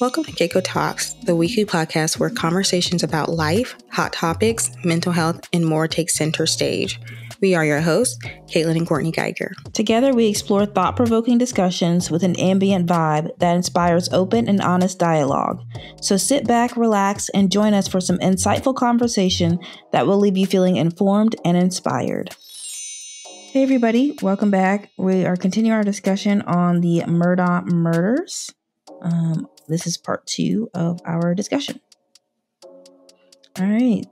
Welcome to CaCo Talks, the weekly podcast where conversations about life, hot topics, mental health, and more take center stage. We are your hosts, Catelyn and Courtney Geiger. Together, we explore thought-provoking discussions with an ambient vibe that inspires open and honest dialogue. So sit back, relax, and join us for some insightful conversation that will leave you feeling informed and inspired. Hey everybody, welcome back. We are continuing our discussion on the Murdaugh murders. This is part 2 of our discussion. All right.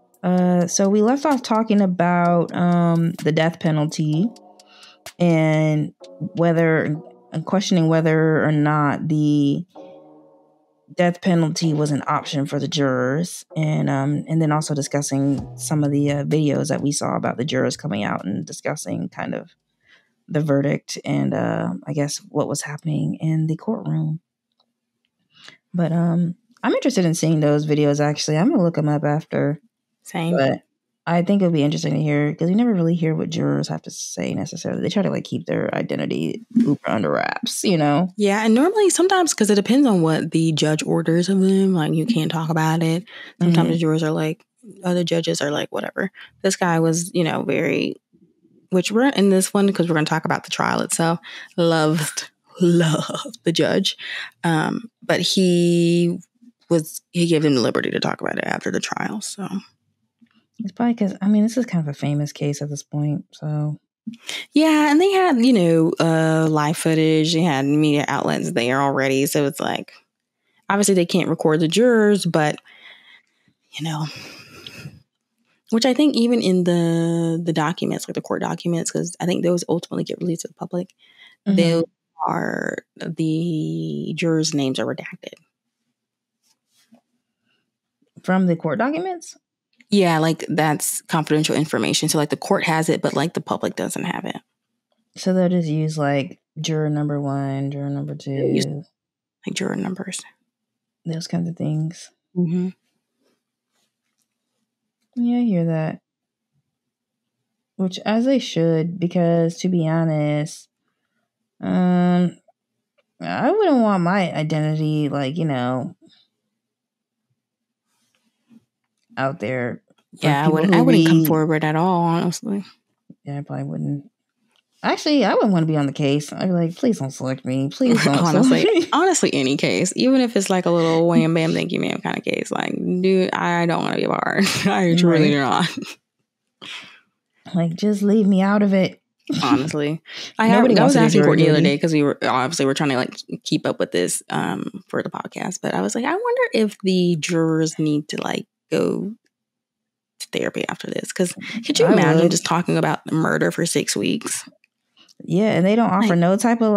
So we left off talking about the death penalty and questioning whether or not the death penalty was an option for the jurors, and then also discussing some of the videos that we saw about the jurors coming out and discussing kind of the verdict and I guess what was happening in the courtroom. But I'm interested in seeing those videos, actually. I'm going to look them up after. Same. But I think it would be interesting to hear, because you never really hear what jurors have to say necessarily. They try to keep their identity under wraps, you know? Yeah, and normally sometimes, because it depends on what the judge orders of them, you can't talk about it. Sometimes the jurors are other judges are whatever. This guy was, very, which we're in this one because we're going to talk about the trial itself, loved the judge, but he gave them the liberty to talk about it after the trial. So it's probably because this is kind of a famous case at this point. So yeah, and they had live footage. They had media outlets there already, so it's obviously they can't record the jurors, but which I think even in the documents, the court documents, because I think those ultimately get released to the public. Those are the jurors' names are redacted from the court documents. Yeah, that's confidential information. So the court has it, but the public doesn't have it. So they'll just use juror number 1, juror number 2, juror numbers, those kinds of things. Mm-hmm. Yeah, I hear that. Which, as they should, because to be honest, I wouldn't want my identity, out there. Yeah, I wouldn't come forward at all, honestly. Yeah, I probably wouldn't. Actually, I wouldn't want to be on the case. I'd be like, please don't select me. Please don't select me. Honestly, any case, even if it's a little wham bam thank you ma'am kind of case, dude, I don't want to be a part. I truly do not. Just leave me out of it. Honestly, I was asking Courtney the other day because we're trying to keep up with this for the podcast, but I was I wonder if the jurors need to go to therapy after this, because could you imagine just talking about the murder for 6 weeks? Yeah, and they don't offer no type of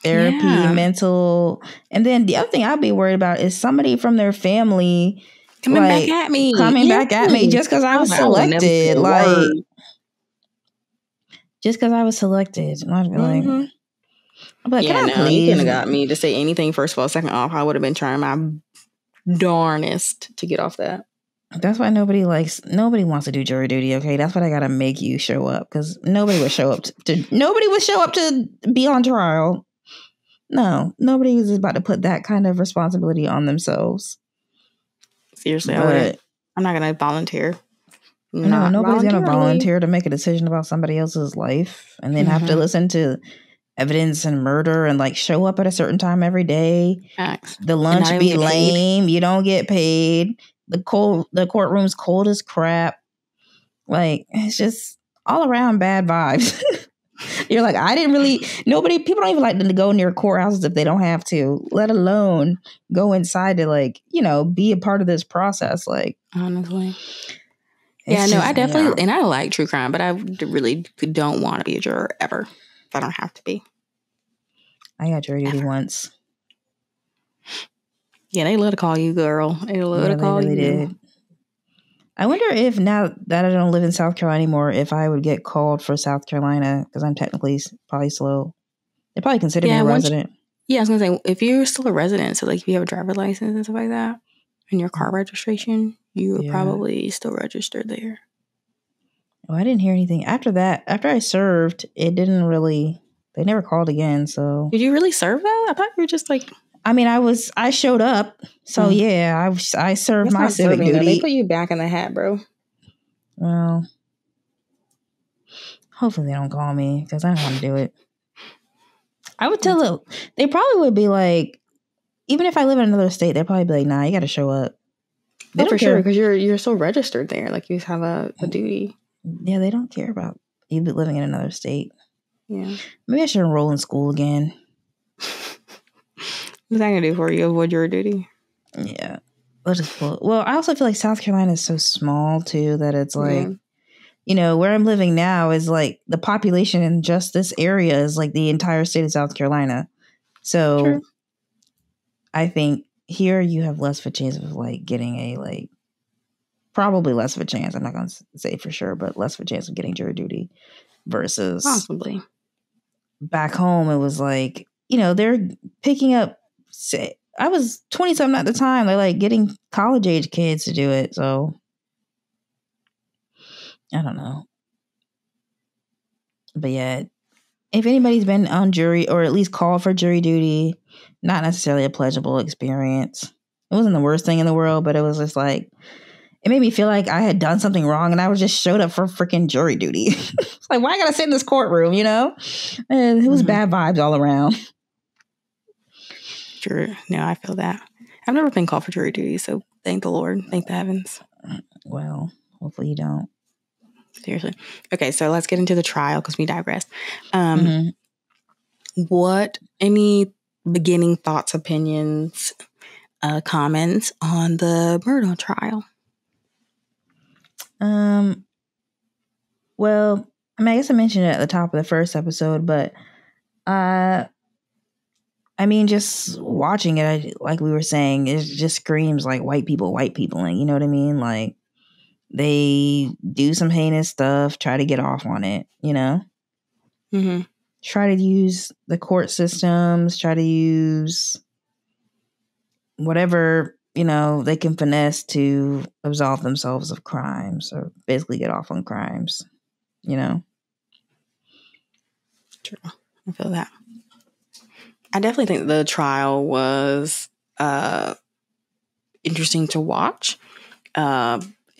therapy, mental. And then the other thing I'd be worried about is somebody from their family coming back at me just because I was selected. Just because I was selected. And I'd be can I please? You couldn't have got me to say anything. First of all, second off, I would have been trying my darnest to get off that. That's why nobody wants to do jury duty. Okay, that's why I gotta make you show up, because nobody would show up to be on trial. No, nobody is about to put that kind of responsibility on themselves. Seriously, I'm not gonna volunteer. No, nobody's gonna volunteer to make a decision about somebody else's life and then have to listen to evidence and murder and show up at a certain time every day. Facts. The lunch be lame. You don't get paid. The courtroom's cold as crap. It's just all around bad vibes. You're people don't even like to go near courthouses if they don't have to, let alone go inside to be a part of this process. Honestly. Yeah, no, I definitely, and I like true crime, but I really don't want to be a juror ever if I don't have to be. I got jury duty once. Yeah, they love to call you, girl. They love to call you. Did. I wonder if now that I don't live in South Carolina anymore, if I would get called for South Carolina, because I'm technically probably slow. They probably consider me a resident. I was going to say, if you're still a resident, so if you have a driver's license and stuff like that, and your car registration, you were probably still registered there. Oh, I didn't hear anything. After that, after I served, it didn't really, they never called again, so. Did you really serve though? I thought you were just I mean, I showed up. So yeah, I served my civic duty. They put you back in the hat, bro. Well, hopefully they don't call me because I don't want to do it. I would tell them, they probably would be like, even if I live in another state, they'd probably be like, nah, you got to show up. They don't care because you're so registered there. Like you have a duty. Yeah, they don't care about you living in another state. Yeah. Maybe I should enroll in school again. What's that going to do for you? Avoid your duty? Yeah. Well, I also feel like South Carolina is so small, too, that it's like, you know, where I'm living now is like the population in just this area is like the entire state of South Carolina. So True. I think here you have less of a chance of like getting a like, probably less of a chance. I'm not going to say for sure, but less of a chance of getting jury duty versus possibly back home. It was like, you know, they're picking up, I was 20-something at the time. They're like getting college age kids to do it. So I don't know. But yeah, if anybody's been on jury or at least called for jury duty, not necessarily a pleasurable experience. It wasn't the worst thing in the world, but it was just like, it made me feel like I had done something wrong and I was just showed up for freaking jury duty. It's like, why I gotta sit in this courtroom, you know? And it was bad vibes all around. Sure. No, I feel that. I've never been called for jury duty, so thank the Lord. Thank the heavens. Well, hopefully you don't. Seriously. Okay, so let's get into the trial because we digressed. What, any beginning thoughts, opinions, comments on the Murdaugh trial? Well, I mean, I guess I mentioned it at the top of the first episode, but I mean, just watching it, like we were saying, it just screams like white people, and you know what I mean? Like they do some heinous stuff, try to get off on it, you know? Mm-hmm. Try to use the court systems, try to use whatever, you know, they can finesse to absolve themselves of crimes or basically get off on crimes, you know? True. I feel that. I definitely think the trial was interesting to watch.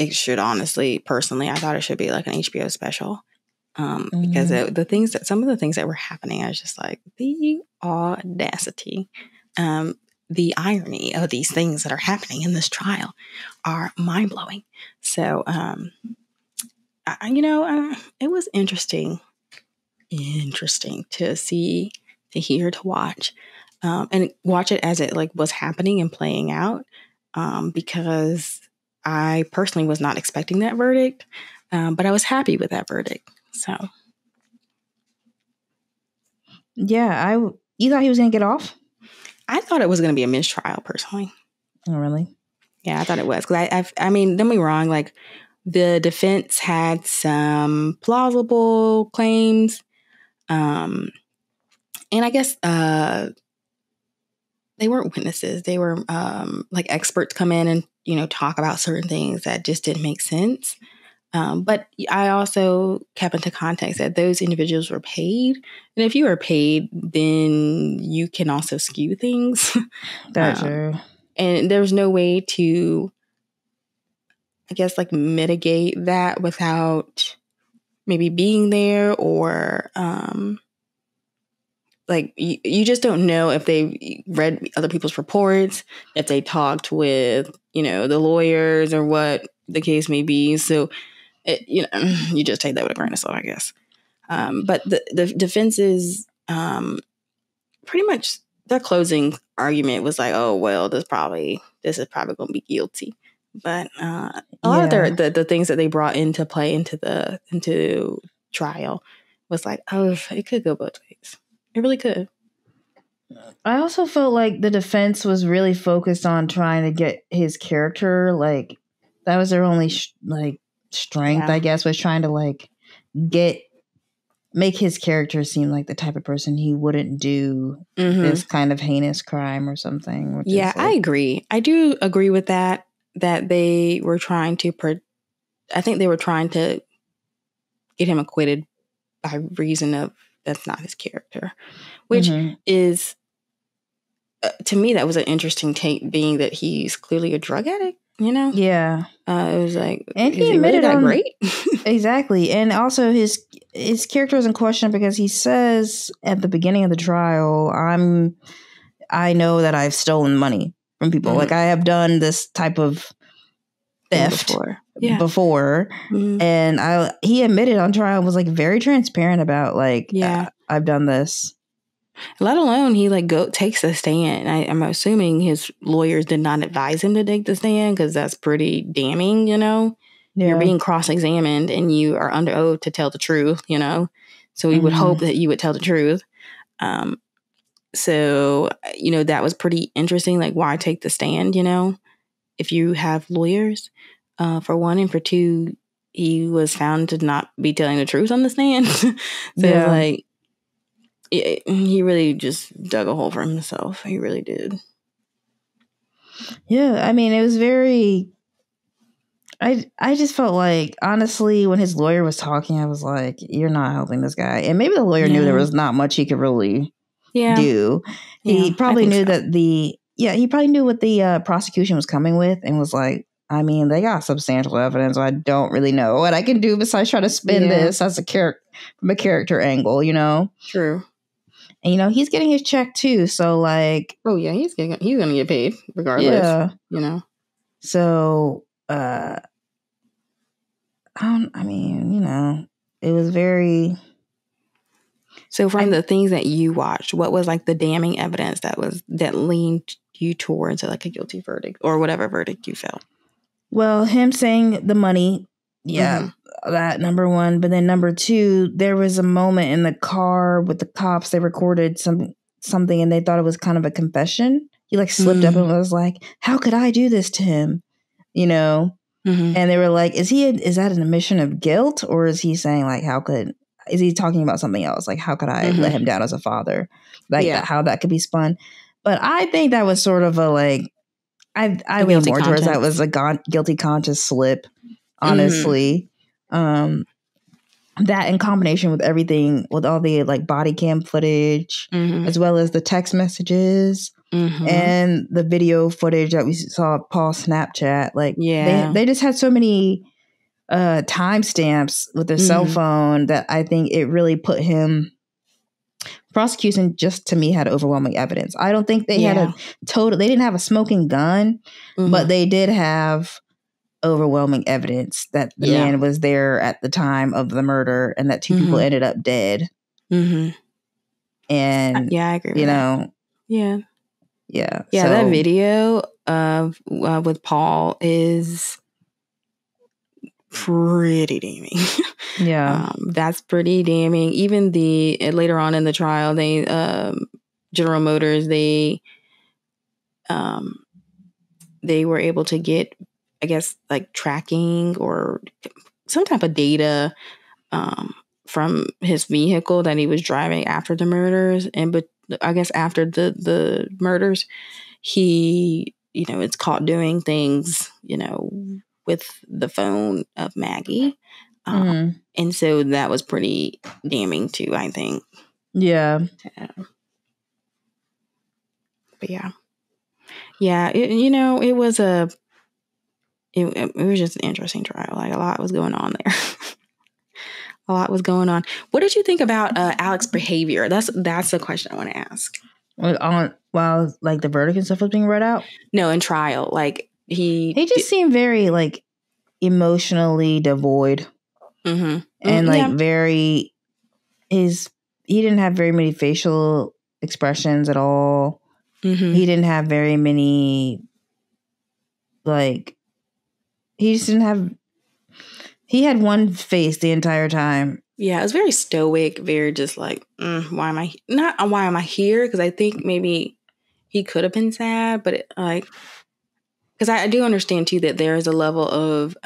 It should honestly, personally, I thought it should be like an HBO special. Because some of the things that were happening, I was just like, the audacity, the irony of these things that are happening in this trial are mind blowing. So, it was interesting to see, to hear, to watch, and watch it as it like was happening and playing out. Because I personally was not expecting that verdict, but I was happy with that verdict. So, yeah, you thought he was going to get off? I thought it was going to be a mistrial, personally. Oh, really? Yeah, I thought it was. Because I mean, don't get me wrong, like, the defense had some plausible claims. And I guess they weren't witnesses. They were like experts come in and, you know, talk about certain things that just didn't make sense. But I also kept into context that those individuals were paid. And if you are paid, then you can also skew things. That's true. And there's no way to, I guess, like mitigate that without maybe being there or like you just don't know if they read other people's reports, if they talked with, you know, the lawyers or what the case may be. So, you just take that with a grain of salt, I guess. But the defense's pretty much their closing argument was like, oh, well, this is probably going to be guilty. But a lot of the things that they brought into play into trial was like, oh, it could go both ways. It really could. I also felt like the defense was really focused on trying to get his character, like that was their only strength, I guess, was trying to like make his character seem like the type of person he wouldn't do this kind of heinous crime or something. Yeah, I agree. I do agree with that they were trying to, I think they were trying to get him acquitted by reason of that's not his character, which is to me, that was an interesting take, being that he's clearly a drug addict, you know? Yeah. It was like, and is he really that great? Exactly. And also his character is in question because he says at the beginning of the trial, I know that I've stolen money from people. Like, I have done this type of theft before. And he admitted on trial, was like very transparent about like, I've done this. Let alone he like takes the stand. I'm assuming his lawyers did not advise him to take the stand, because that's pretty damning, you know? Yeah. You're being cross-examined and you are under oath to tell the truth, you know? So we would hope that you would tell the truth. So, you know, that was pretty interesting. Like, why take the stand, you know, if you have lawyers, for one, and for two, he was found to not be telling the truth on the stand. So it's like, he really just dug a hole for himself. He really did. Yeah, I mean, it was very... I just felt like, honestly, when his lawyer was talking, I was like, you're not helping this guy. And maybe the lawyer knew there was not much he could really do. He probably knew he probably knew what the prosecution was coming with, and was like, I mean, they got substantial evidence. I don't really know what I can do besides try to spin this as from a character angle, you know? True. And, you know, he's getting his check too. So like, oh yeah, he's going to get paid regardless, you know? So, I mean, you know, it was very... So from the things that you watched, what was like the damning evidence that leaned you towards like a guilty verdict, or whatever verdict you felt? Well, him saying the money, that number one. But then number two, there was a moment in the car with the cops. They recorded something and they thought it was kind of a confession. He like slipped up and was like, how could I do this to him? You know? And they were like, is that an admission of guilt, or is he saying like, is he talking about something else? Like, how could I let him down as a father? Like how that could be spun. But I think that was sort of a like, I lean more towards that was a guilty conscience slip, honestly. That in combination with everything, with all the like body cam footage, as well as the text messages and the video footage that we saw Paul Snapchat. Like, they just had so many timestamps with their cell phone that I think it really put him... Prosecution, just to me, had overwhelming evidence. I don't think they had they didn't have a smoking gun, but they did have overwhelming evidence that the man was there at the time of the murder, and that two people ended up dead. And I agree with that. That video of with Paul is pretty damning. That's pretty damning. Even later on in the trial, they General Motors, they were able to get, I guess, like tracking or some type of data from his vehicle that he was driving after the murders. But I guess after the murders, he, you know, it's caught doing things, you know, with the phone of Maggie. And so that was pretty damning too, I think. Yeah. But it was it was just an interesting trial. Like, a lot was going on there. A lot was going on. What did you think about Alex's behavior? That's the question I want to ask. While like the verdict and stuff was being read out? No, in trial. Like, he just seemed very like emotionally devoid. And like very... he didn't have very many facial expressions at all. He didn't have very many, like, he just didn't have... He had one face the entire time. Yeah, it was very stoic, very just like, why am I here? Because I think maybe he could have been sad, but because I do understand too that there is a level of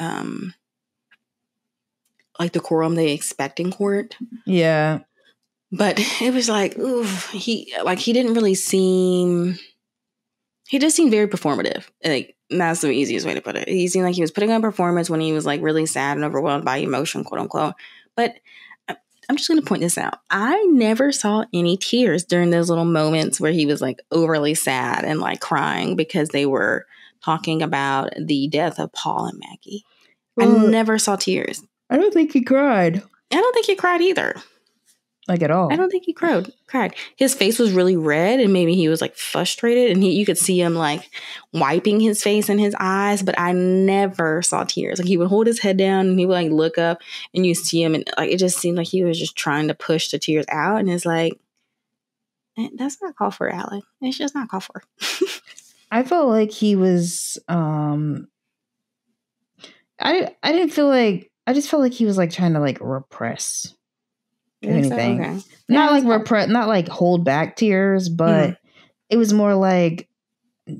like decorum they expect in court. Yeah. But it was like, he didn't really seem... He just seemed very performative. Like, that's the easiest way to put it. He seemed like he was putting on a performance when he was like really sad and overwhelmed by emotion, quote unquote. But I'm just going to point this out. I never saw any tears during those little moments where he was like overly sad and like crying because they were talking about the death of Paul and Maggie. Well, I never saw tears. I don't think he cried. I don't think he cried either. Like at all. I don't think he cried. His face was really red and maybe he was like frustrated and you could see him like wiping his face and his eyes, but I never saw tears. Like he would hold his head down and he would like look up and you see him and like it just seemed like he was just trying to push the tears out and it's like, that's not called for, Alex. It's just not called for. I felt like he was I just felt like he was like trying to like repress anything. So? Okay. Not like repress, not like hold back tears, but it was more like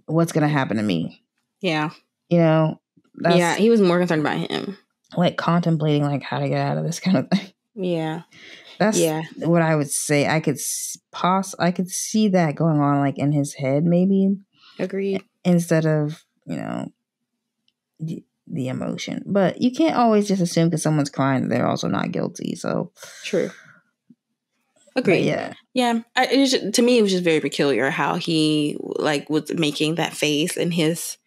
what's gonna happen to me. Yeah. You know? He was more concerned about him. Like contemplating like how to get out of this kind of thing. Yeah. That's what I would say. I could see that going on like in his head maybe. Agreed. Instead of, you know, the emotion. But you can't always just assume because someone's crying that they're also not guilty. So true. Agreed. Yeah. To me, it was just very peculiar how he like was making that face and his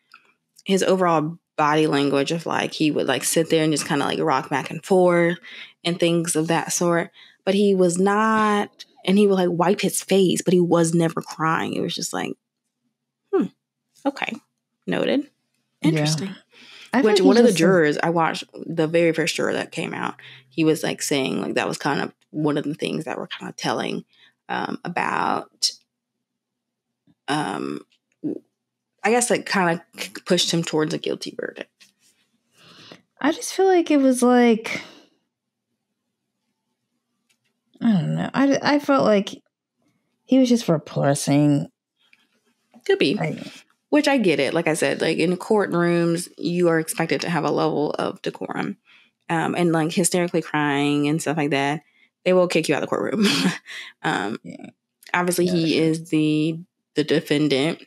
overall body language of like he would like sit there and just kind of like rock back and forth and things of that sort. But he was not, and he would like wipe his face, but he was never crying. It was just like, okay, noted, interesting. Yeah. Which one of the jurors I watched, the very first juror that came out, he was like saying like that was kind of one of the things that were kind of telling about, I guess like kind of pushed him towards a guilty verdict. I just feel like it was like, I don't know. I felt like he was just repressing. Could be. Which I get it. Like I said, like in courtrooms, you are expected to have a level of decorum. And like hysterically crying and stuff like that, they will kick you out of the courtroom. Obviously, he is the defendant,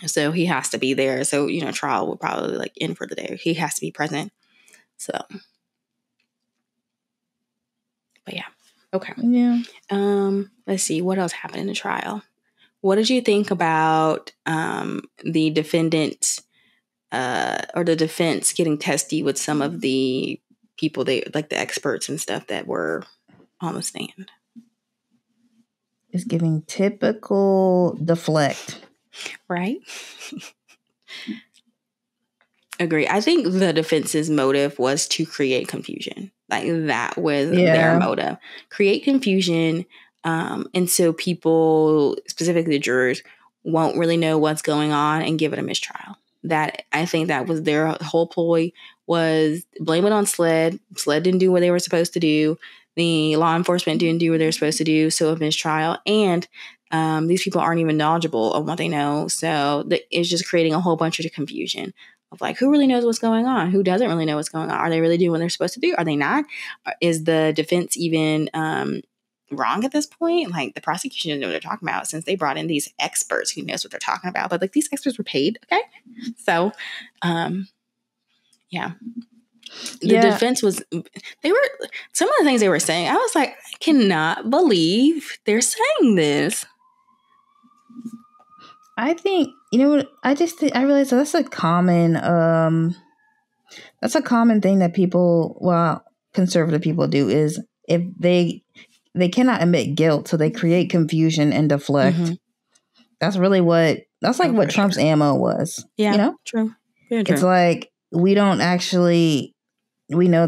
so he has to be there. So, you know, trial will probably like end for the day. He has to be present. So, but yeah. Okay. Yeah. Let's see. What else happened in the trial? What did you think about the defendant or the defense getting testy with some of the people, like the experts and stuff that were on the stand? It's giving typical deflect. Right? Agree. I think the defense's motive was to create confusion. Like that was their motive. Create confusion. And so people, specifically the jurors, won't really know what's going on and give it a mistrial. That I think that was their whole ploy, was blame it on SLED. SLED didn't do what they were supposed to do. The law enforcement didn't do what they were supposed to do. So a mistrial. And these people aren't even knowledgeable of what they know. So it's just creating a whole bunch of confusion of like, who really knows what's going on? Who doesn't really know what's going on? Are they really doing what they're supposed to do? Are they not? Is the defense even wrong at this point? Like the prosecution doesn't know what they're talking about since they brought in these experts who knows what they're talking about. But like these experts were paid. Okay. So, yeah. The defense was, some of the things they were saying, I was like, I cannot believe they're saying this. I think, you know what, I realized that's a common thing that people, conservative people do, is if they cannot admit guilt, so they create confusion and deflect. Mm-hmm. That's really what Trump's ammo was. Yeah, you know? True. Very true. It's like, we know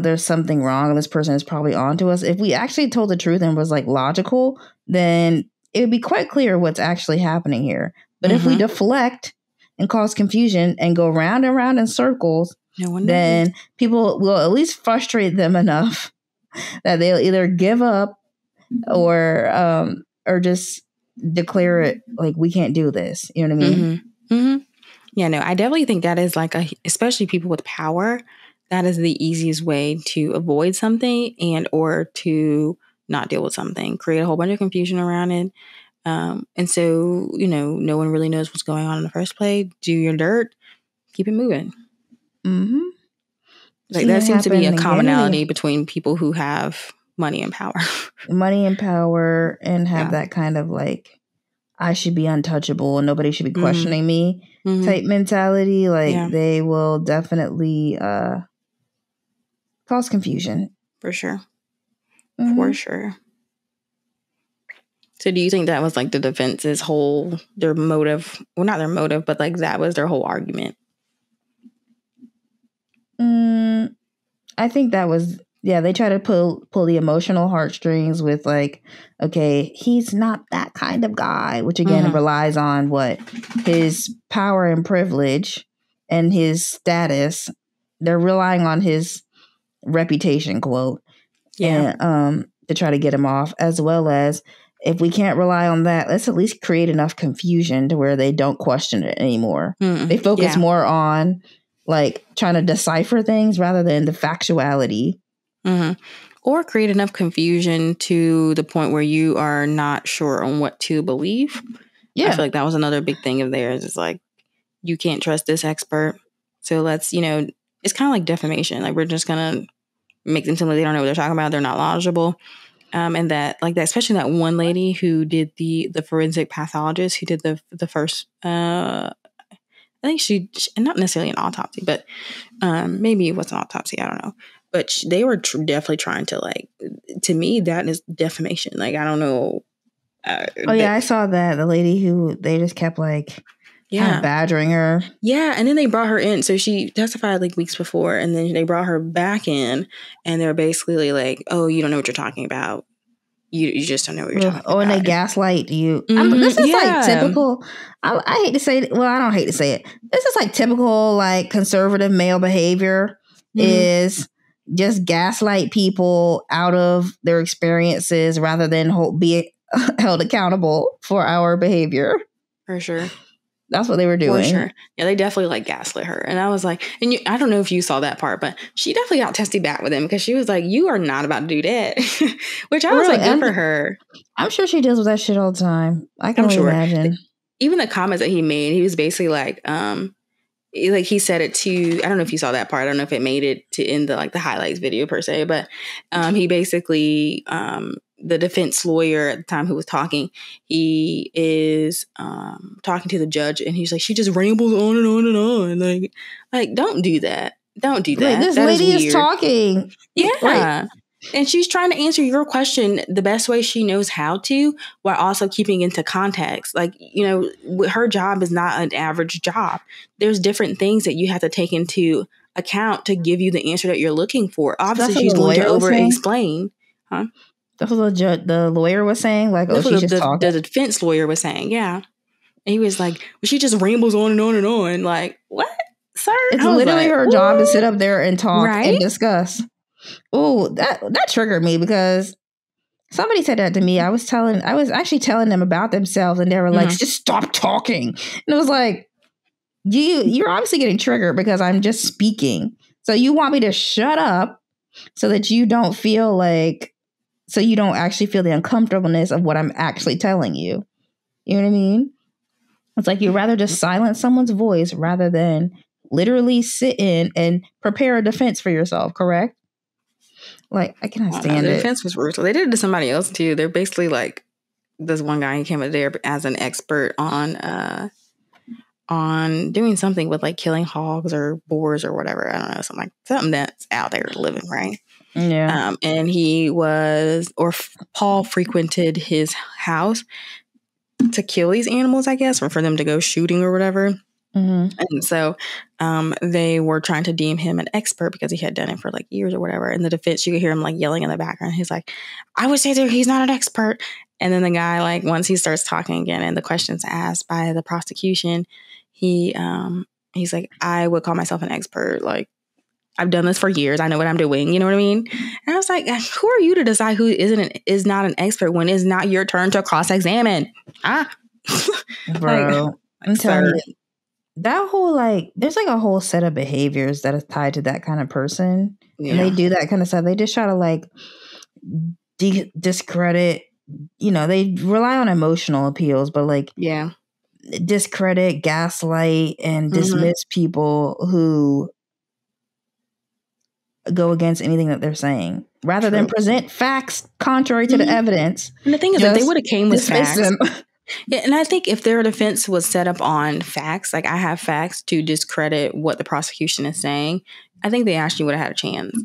there's something wrong and this person is probably onto us. If we actually told the truth and was like logical, then it would be quite clear what's actually happening here. But if we deflect and cause confusion and go round and round in circles, then people will at least frustrate them enough that they'll either give up or just declare it like, we can't do this. You know what I mean? Mm-hmm. Mm-hmm. Yeah, no, I definitely think that is like especially people with power, that is the easiest way to avoid something and or to not deal with something, create a whole bunch of confusion around it. And so, you know, no one really knows what's going on in the first place. Do your dirt, keep it moving. Mm-hmm. Like that seems to be a commonality between people who have money and power. Money and power, and have that kind of like, I should be untouchable and nobody should be questioning me type mentality. Like they will definitely cause confusion. For sure. For sure. So do you think that was like the defense's their motive? Well, not their motive, but like that was their whole argument. I think that was, they try to pull the emotional heartstrings with like, okay, he's not that kind of guy, which again relies on what? His power and privilege and his status. They're relying on his reputation, quote. Yeah. And to try to get him off, as well as, if we can't rely on that, let's at least create enough confusion to where they don't question it anymore. They focus more on like trying to decipher things rather than the factuality. Or create enough confusion to the point where you are not sure on what to believe. I feel like that was another big thing of theirs. It's like, you can't trust this expert. So let's, it's kind of like defamation. Like, we're just going to make them seem like they don't know what they're talking about. They're not knowledgeable. And that, like that, especially that one lady who did the forensic pathologist who did the first, I think she not necessarily an autopsy, but maybe it was an autopsy. I don't know. But they were definitely trying to, like, to me, that is defamation. Like, I don't know. I saw that. The lady who they just kept like, kind of badgering her. Yeah, and then they brought her in. So she testified like weeks before, and then they brought her back in, and they're basically like, "Oh, you don't know what you're talking about. You just don't know what you're talking about." Oh, and they gaslight you. This is like typical. I hate to say it. Well, I don't hate to say it. This is like typical like conservative male behavior is just gaslight people out of their experiences rather than be held accountable for our behavior. For sure. That's what they were doing. For sure. Yeah, they definitely like gaslit her. And I was like, I don't know if you saw that part, but she definitely got testy back with him because she was like, you are not about to do that. Which I was like, good for her. I'm sure she deals with that shit all the time. I can only imagine. Even the comments that he made, he was basically like he said it to, I don't know if you saw that part. I don't know if it made it to in the like the highlights video per se, but he basically the defense lawyer at the time who was talking, he is talking to the judge, and he's like, she just rambles on and on and on. Like don't do that. Don't do that. Like, this lady is talking. Yeah. Like, and she's trying to answer your question the best way she knows how to, while also keeping into context. Like, her job is not an average job. There's different things that you have to take into account to give you the answer that you're looking for. Obviously, she's going to over-explain. Huh? That's what the lawyer was saying? Like, she's just talking? The defense lawyer was saying, yeah. And he was like, well, she just rambles on and on and on. Like, what, sir? It's literally her job to sit up there and talk and discuss. Oh, that triggered me because somebody said that to me. I was actually telling them about themselves, and they were like, just stop talking. And it was like, you're obviously getting triggered because I'm just speaking. So you want me to shut up so that you don't feel like, so you don't actually feel the uncomfortableness of what I'm actually telling you. You know what I mean? It's like you'd rather just silence someone's voice rather than literally sit in and prepare a defense for yourself, correct? Like, I cannot stand it. The defense was brutal. They did it to somebody else too. They're basically like, this one guy, he came up there as an expert on doing something with like killing hogs or boars or whatever. I don't know, something that's out there living, right? Yeah. And Paul frequented his house to kill these animals, I guess, or for them to go shooting or whatever. And so they were trying to deem him an expert because he had done it for like years or whatever. In the defense, you could hear him like yelling in the background. He's like, I would say that he's not an expert. And then the guy, like, once he starts talking again and the questions asked by the prosecution, he's like, I would call myself an expert. Like, I've done this for years. I know what I'm doing. You know what I mean? And I was like, who are you to decide who is not an expert when it's not your turn to cross-examine? Bro, I'm telling you. That whole, like, there's like a whole set of behaviors that is tied to that kind of person. Yeah. And they do that kind of stuff. They just try to like discredit, they rely on emotional appeals, but like, discredit, gaslight, and dismiss people who go against anything that they're saying. rather than present facts contrary to the evidence. And the thing is, if they would have came with facts. Yeah, and I think if their defense was set up on facts, like I have facts to discredit what the prosecution is saying, I think they actually would have had a chance.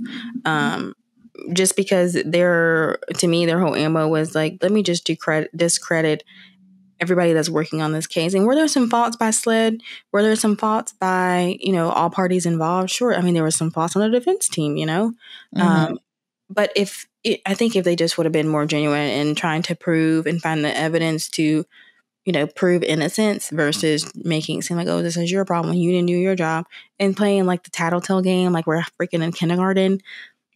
Just because to me, their whole ammo was like, let me just discredit everybody that's working on this case. And were there some faults by SLED? Were there some faults by, all parties involved? Sure. I mean, there were some faults on the defense team, But I think if they just would have been more genuine in trying to prove and find the evidence to, prove innocence versus making it seem like, oh, this is your problem, you didn't do your job, and playing like the tattletale game, like we're freaking in kindergarten,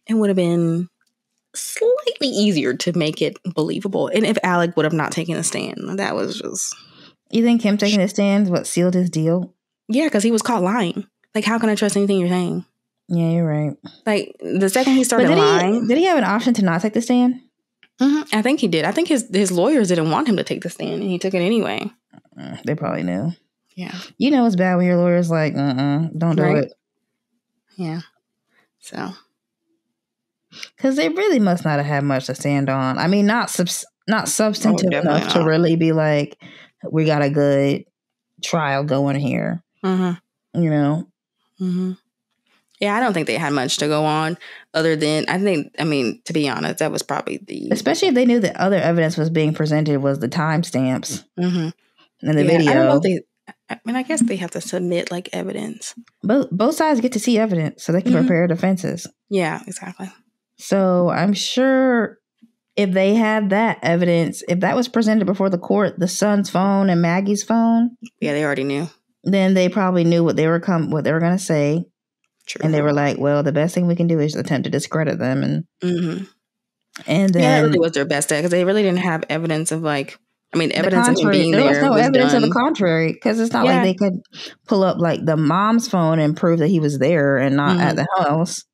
it would have been slightly easier to make it believable. And if Alec would have not taken a stand, that was just... You think him taking a stand sealed his deal? Yeah, because he was caught lying. Like, how can I trust anything you're saying? Yeah, you're right. Like, the second he started lying... Did he have an option to not take the stand? I think he did. I think his lawyers didn't want him to take the stand, and he took it anyway. They probably knew. Yeah. It's bad when your lawyer's like, don't do it. Yeah. So... Because they really must not have had much to stand on. I mean, not substantive enough to really be like, we got a good trial going here. Yeah, I don't think they had much to go on other than, to be honest, that was probably especially if they knew that other evidence was being presented was the timestamps and the video. I don't know if I guess they have to submit like evidence. Both sides get to see evidence so they can prepare defenses. Yeah, exactly. So I'm sure if they had that evidence, if that was presented before the court, the son's phone and Maggie's phone. Yeah, they already knew. Then they probably knew what they were going to say. True. And they were like, well, the best thing we can do is attempt to discredit them. And then... Yeah, that really was their best bet because they really didn't have evidence of evidence of him being there. There was no evidence of the contrary because it's not like they could pull up like the mom's phone and prove that he was there and not at the house.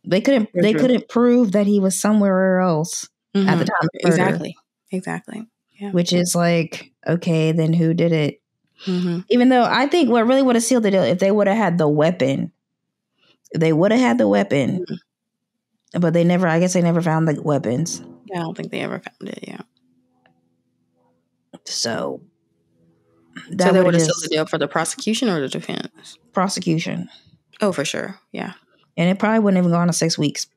They couldn't. They couldn't prove that he was somewhere else at the time of the murder. Exactly. Yeah. Which is like, okay, then who did it? Even though I think what really would have sealed the deal if they would have had the weapon. They would have had the weapon, but they never. I guess they never found the weapons. Yeah, I don't think they ever found it. Yeah. So they would have sealed the deal for the prosecution or the defense. Prosecution. Oh, for sure. Yeah. And it probably wouldn't even go on to 6 weeks.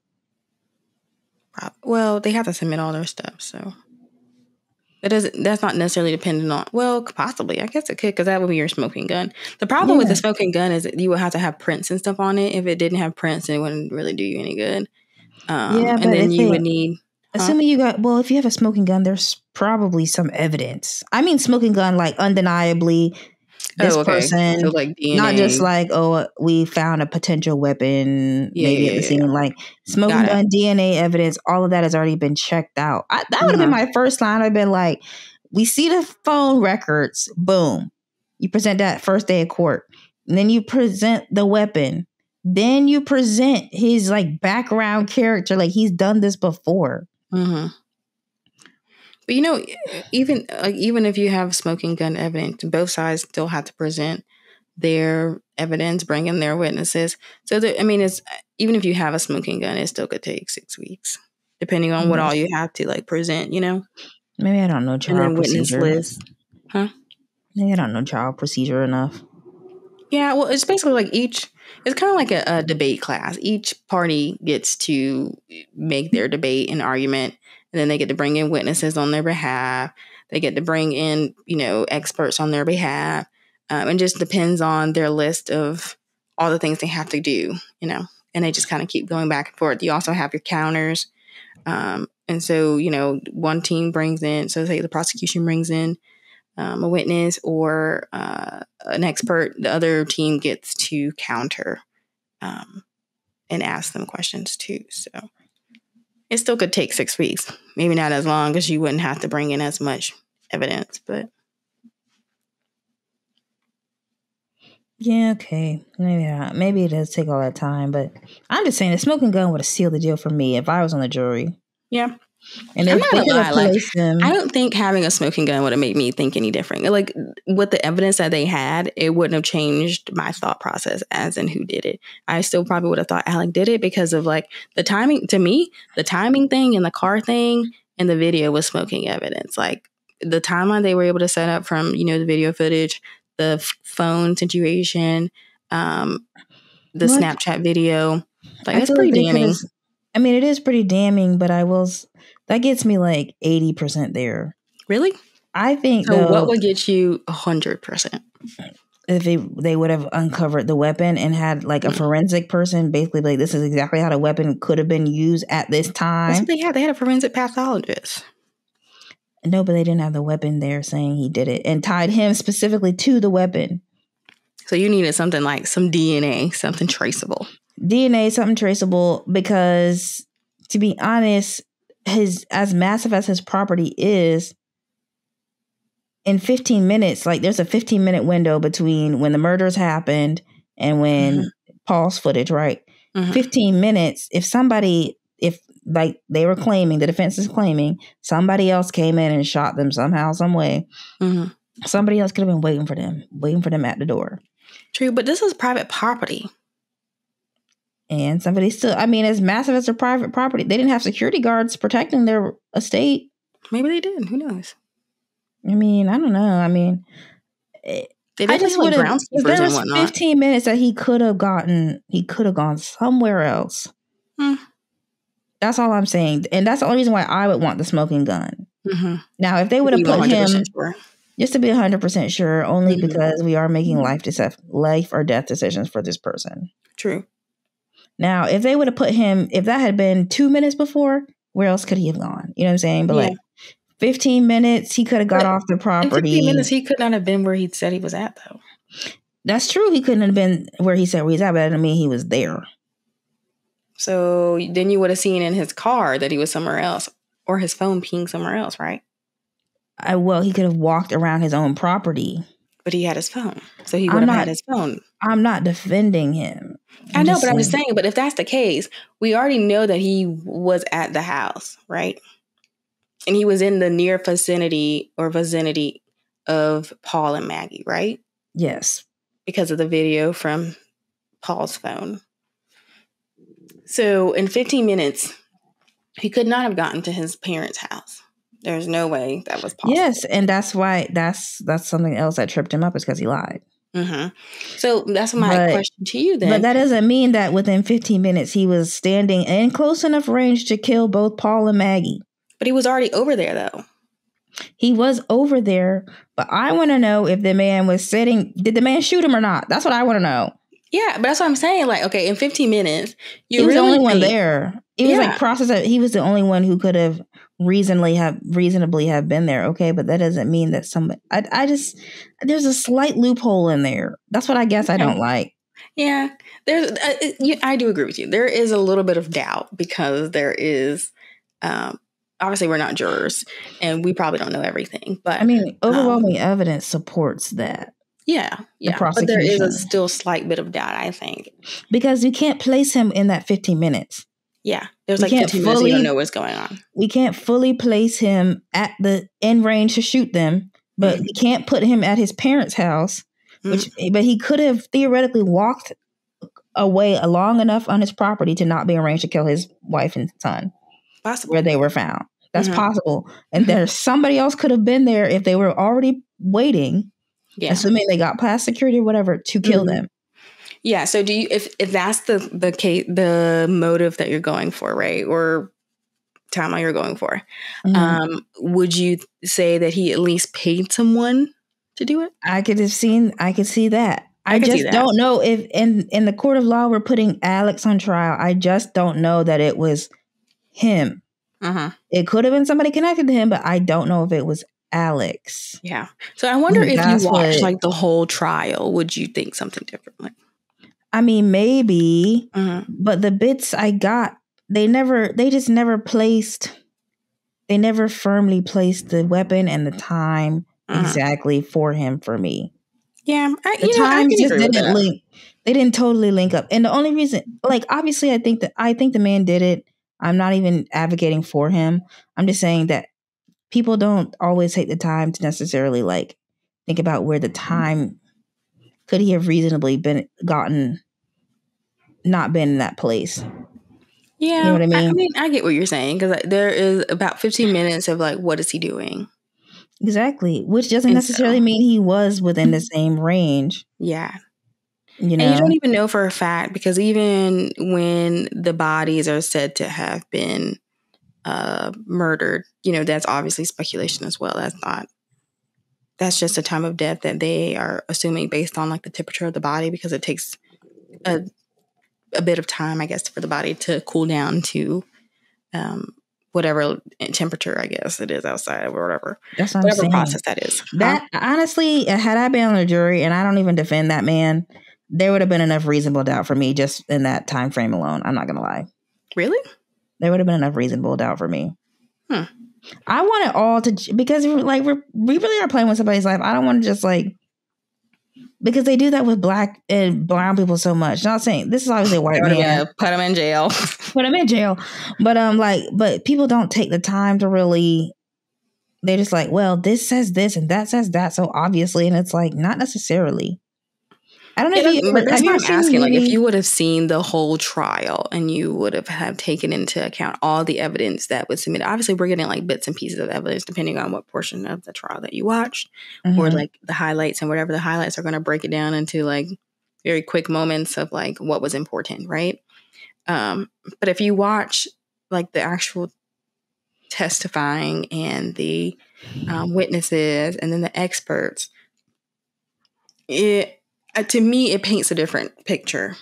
Well, they have to submit all their stuff, so that's not necessarily dependent on. Well, possibly, I guess it could, because that would be your smoking gun. The problem with the smoking gun is that you would have to have prints and stuff on it. If it didn't have prints, it wouldn't really do you any good. And then you would need. Assuming if you have a smoking gun, there's probably some evidence. I mean, smoking gun, like undeniably. This person, so like DNA. Not just like, we found a potential weapon maybe at the scene. Like smoking gun, DNA evidence, all of that has already been checked out. That would have been my first line. I've been like, we see the phone records, boom. You present that first day of court. And then you present the weapon. Then you present his like background character, like he's done this before. But even if you have smoking gun evidence, both sides still have to present their evidence, bring in their witnesses. So it's even if you have a smoking gun, it still could take 6 weeks, depending on what all you have to like present. Maybe I don't know trial procedure. List. Huh? Maybe I don't know trial procedure enough. Yeah, well, it's basically like it's kind of like a debate class. Each party gets to make their debate and argument. And then they get to bring in witnesses on their behalf. They get to bring in, experts on their behalf. And just depends on their list of all the things they have to do, and they just kind of keep going back and forth. You also have your counters. And so, one team brings in, so say the prosecution brings in a witness or an expert. The other team gets to counter and ask them questions too. So. It still could take 6 weeks. Maybe not as long as you wouldn't have to bring in as much evidence, but. Yeah, okay. Maybe not. Maybe it does take all that time, but I'm just saying the smoking gun would have sealed the deal for me if I was on the jury. Yeah. And I'm if not they gonna could have lie, like placed him, I don't think having a smoking gun would have made me think any different. Like with the evidence that they had, it wouldn't have changed my thought process as in who did it. I still probably would have thought Alec did it because of like the timing. To me, the timing thing and the car thing and the video was smoking evidence. Like the timeline they were able to set up from, you know, the video footage, the phone situation, the well, Snapchat video. Like I that's feel like pretty they could have. damning. I mean, it is pretty damning, but that gets me like 80% there. Really? I think So what though, would get you 100%? if they would have uncovered the weapon and had like a forensic person basically like, this is exactly how the weapon could have been used at this That's time. what they had. They had a forensic pathologist. No, but they didn't have the weapon there saying he did it and tied him specifically to the weapon. So you needed something like some DNA, something traceable. DNA, something traceable, because to be honest, as massive as his property is, in 15 minutes, like there's a 15-minute window between when the murders happened and when Paul's footage, right? 15 minutes. If like they were claiming, the defense is claiming, somebody else came in and shot them somehow, some way, somebody else could have been waiting for them at the door. True, but this is private property. And somebody still, I mean, as massive as their private property, they didn't have security guards protecting their estate. Maybe they did. Who knows? I mean, I don't know. I mean, They I just would have. There was 15 minutes that he could have gone somewhere else. That's all I'm saying, and that's the only reason why I would want the smoking gun. Now, if they would have put him, just to be 100% sure, only because we are making life or death decisions for this person. True. Now, if they would have put him, if that had been 2 minutes before, where else could he have gone? You know what I'm saying? But like 15 minutes, he could have got off the property. In 15 minutes, he could not have been where he said he was at, though. That's true. He couldn't have been where he said he's at, but that didn't mean he was there. So then you would have seen in his car that he was somewhere else, or his phone pinged somewhere else, right? Well, he could have walked around his own property. But he had his phone. So he would have had his phone. I'm not defending him. I know, but I'm just saying, but if that's the case, we already know that he was at the house, right? And he was in the near vicinity of Paul and Maggie, right? Yes. Because of the video from Paul's phone. So in 15 minutes, he could not have gotten to his parents' house. There's no way that was possible. Yes, and that's why that's something else that tripped him up is because he lied. So that's my question to you then. But that doesn't mean that within 15 minutes he was standing in close enough range to kill both Paul and Maggie. But he was already over there, though. He was over there, but I want to know if the man was sitting. Did the man shoot him or not? That's what I want to know. Yeah, but that's what I'm saying. Like, okay, in 15 minutes, he was the only one there. It was like process that he was the only one who could have reasonably have been there. Okay, but that doesn't mean that somebody. I just there's a slight loophole in there. That's what I guess I don't like. Yeah, there's. I do agree with you. There is a little bit of doubt because there is. Obviously, we're not jurors, and we probably don't know everything. But I mean, overwhelming evidence supports that. Yeah. But there is a still slight bit of doubt, I think, because you can't place him in that 15 minutes. Yeah, there's like 15 minutes you don't know what's going on. We can't fully place him at the end range to shoot them, but we can't put him at his parents' house. But he could have theoretically walked away long enough on his property to not be in range to kill his wife and son. Possible. Where they were found. That's possible. And there's somebody else could have been there if they were already waiting, assuming they got past security or whatever, to kill them. Yeah. So do you, if that's the case, the motive that you're going for, right? Or timeline you're going for, would you say that he at least paid someone to do it? I could see that. I just don't know if in the court of law we're putting Alex on trial. I just don't know that it was him. It could have been somebody connected to him, but I don't know if it was Alex. Yeah. So I wonder if you watched like the whole trial, would you think something differently? I mean, maybe, but the bits I got, they just never firmly placed the weapon and the time exactly for him for me. Yeah. The times just didn't link. They didn't totally link up. And the only reason, like, obviously I think the man did it. I'm not even advocating for him. I'm just saying that people don't always take the time to necessarily like think about where the time could he have reasonably not been in that place. Yeah, You know what I mean? I mean, I get what you're saying because there is about 15 minutes of like, what is he doing? Exactly, which doesn't And necessarily so, mean he was within the same range. yeah. You And you know, don't even know for a fact because even when the bodies are said to have been murdered, that's obviously speculation as well. That's just a time of death that they are assuming based on like the temperature of the body because it takes a bit of time, I guess, for the body to cool down to whatever temperature, I guess, it is outside or whatever. that's what I'm Whatever saying. process that is. That honestly, had I been on the jury, and I don't even defend that man, there would have been enough reasonable doubt for me just in that time frame alone. I'm not gonna lie. Really? There would have been enough reasonable doubt for me. I want it all to, because like we really are playing with somebody's life. I don't want to just like, because they do that with black and brown people so much. Not saying this is obviously a white man. Put him in jail. Put him in jail. But people don't take the time to really. They're just like, well, this says this and that says that, so obviously, and it's like not necessarily. I don't know if you. But that's Have you why ever I'm seen asking. the Like, movie? if you would have seen the whole trial and you would have taken into account all the evidence that was submitted. Obviously, we're getting like bits and pieces of evidence depending on what portion of the trial that you watched, or like the highlights, and whatever the highlights are going to break it down into like very quick moments of like what was important, right? But if you watch like the actual testifying and the witnesses and then the experts, to me, it paints a different picture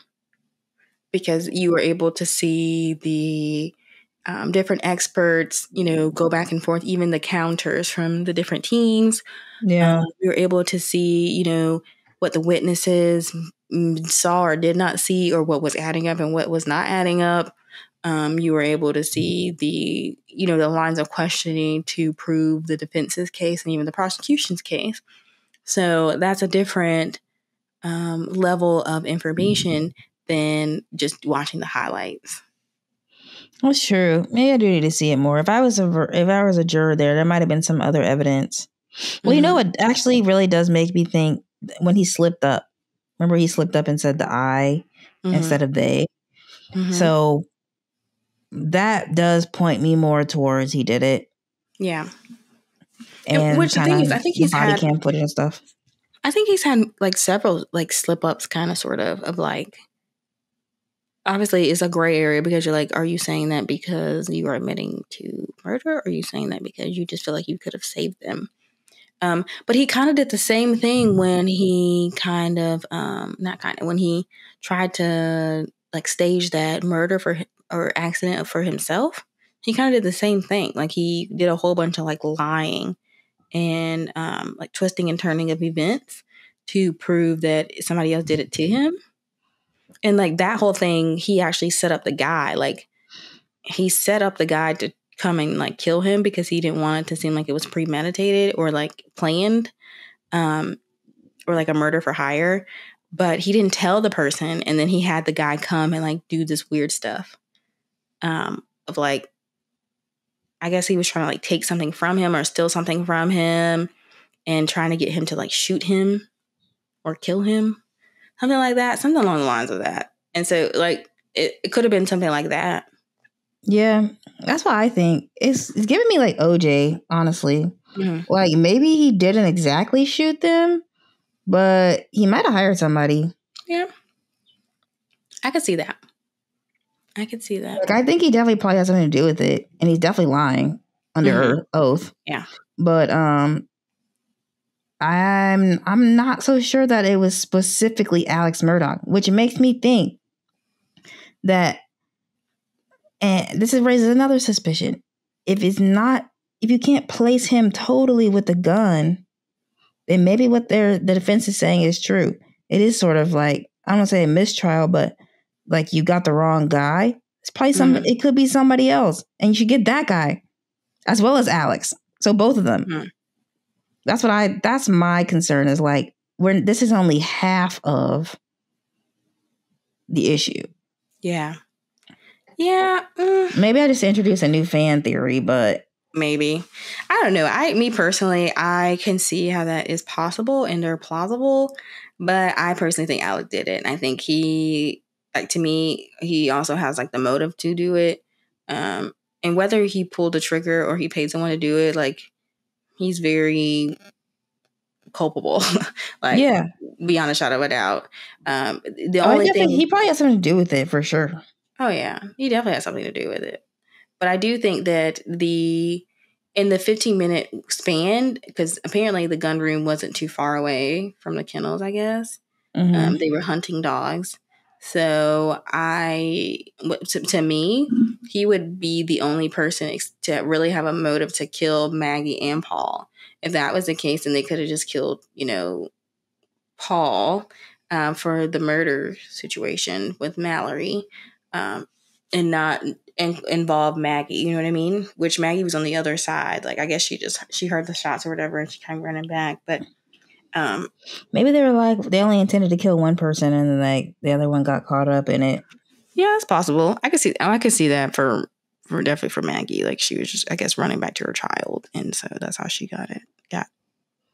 because you were able to see the different experts, go back and forth, even the counters from the different teams. Yeah. We were able to see, what the witnesses saw or did not see, or what was adding up and what was not adding up. You were able to see the lines of questioning to prove the defense's case and even the prosecution's case. So that's a different level of information than just watching the highlights. That's true. Maybe I do need to see it more. If I was a juror there might have been some other evidence. Well, you know what actually really does make me think, when he slipped up. Remember, he slipped up and said the I instead of they. So that does point me more towards he did it. Yeah. And which the thing is, I think he's body had cam footage and stuff. I think he's had like several like slip ups, kind of sort of like, obviously it's a gray area because you're like, are you saying that because you are admitting to murder, or are you saying that because you just feel like you could have saved them? But he kind of did the same thing when he when he tried to like stage that murder or accident for himself. He kind of did the same thing. Like he did a whole bunch of like lying and like twisting and turning of events to prove that somebody else did it to him. And like that whole thing, he actually set up the guy. Like he set up the guy to come and like kill him because he didn't want it to seem like it was premeditated or like planned, or like a murder for hire. But he didn't tell the person, and then he had the guy come and like do this weird stuff of like, I guess he was trying to like take something from him or steal something from him and trying to get him to like shoot him or kill him, something like that, something along the lines of that. And so like it could have been something like that. Yeah, that's why I think it's giving me like OJ, honestly. Like maybe he didn't exactly shoot them, but he might have hired somebody. Yeah, I could see that. Like, I think he definitely probably has something to do with it, and he's definitely lying under oath. Yeah, but I'm not so sure that it was specifically Alex Murdaugh, which makes me think that, and this raises another suspicion. If you can't place him totally with the gun, then maybe what the defense is saying is true. It is sort of like, I don't want to say a mistrial, but like you got the wrong guy. It's probably it could be somebody else, and you should get that guy as well as Alex. So both of them. That's my concern, is like, this is only half of the issue. Yeah. Yeah. Maybe I just introduced a new fan theory, but maybe. I don't know. Me personally, I can see how that is possible and they're plausible, but I personally think Alec did it. And I think to me, he also has like the motive to do it. And whether he pulled the trigger or he paid someone to do it, like he's very culpable, like yeah, beyond a shadow of a doubt. The only thing he probably has something to do with it for sure. Oh yeah, he definitely has something to do with it. But I do think that in the 15-minute span, because apparently the gun room wasn't too far away from the kennels, I guess. Mm-hmm. They were hunting dogs. So to me, he would be the only person to really have a motive to kill Maggie and Paul. If that was the case, then they could have just killed, Paul for the murder situation with Mallory, and not involve Maggie. You know what I mean? Which Maggie was on the other side. Like I guess she heard the shots or whatever, and she came running back. But maybe they were like they only intended to kill one person, and then like the other one got caught up in it. Yeah, it's possible. I could see that for definitely for Maggie. Like she was just, I guess, running back to her child, and so that's how she got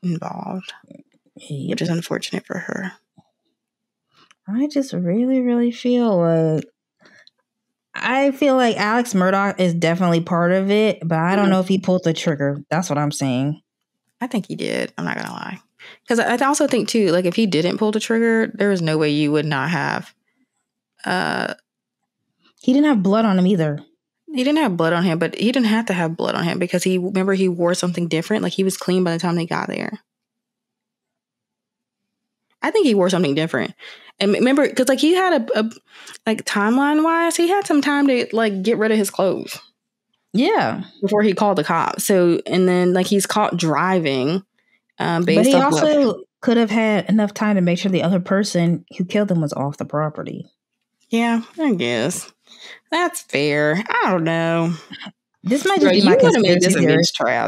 involved. Yep. Which is unfortunate for her. I just really, really feel like Alex Murdaugh is definitely part of it, but I don't know if he pulled the trigger. That's what I'm saying. I think he did. I'm not gonna lie, because I also think too, like if he didn't pull the trigger, there is no way you would not have. He didn't have blood on him either. He didn't have blood on him, but he didn't have to have blood on him because he wore something different. Like he was clean by the time they got there. I think he wore something different. And remember, because like he had a like timeline wise, he had some time to like get rid of his clothes. Yeah. Before he called the cops. So, and then like he's caught driving. But he also could have had enough time to make sure the other person who killed him was off the property. Yeah, I guess. That's fair. I don't know. This might just be my conspiracy theory.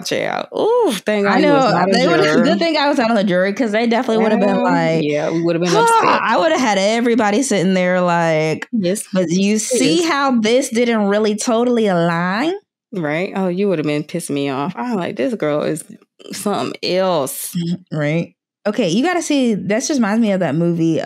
Chow. Ooh, thank God I know. Good thing I was not on the jury because they definitely would have been like, yeah, we would have been upset. I would have had everybody sitting there like, yes, but you see how this didn't really totally align? Right? Oh, you would have been pissing me off. I'm like, this girl is something else. Right. Okay, you got to see. That just reminds me of that movie.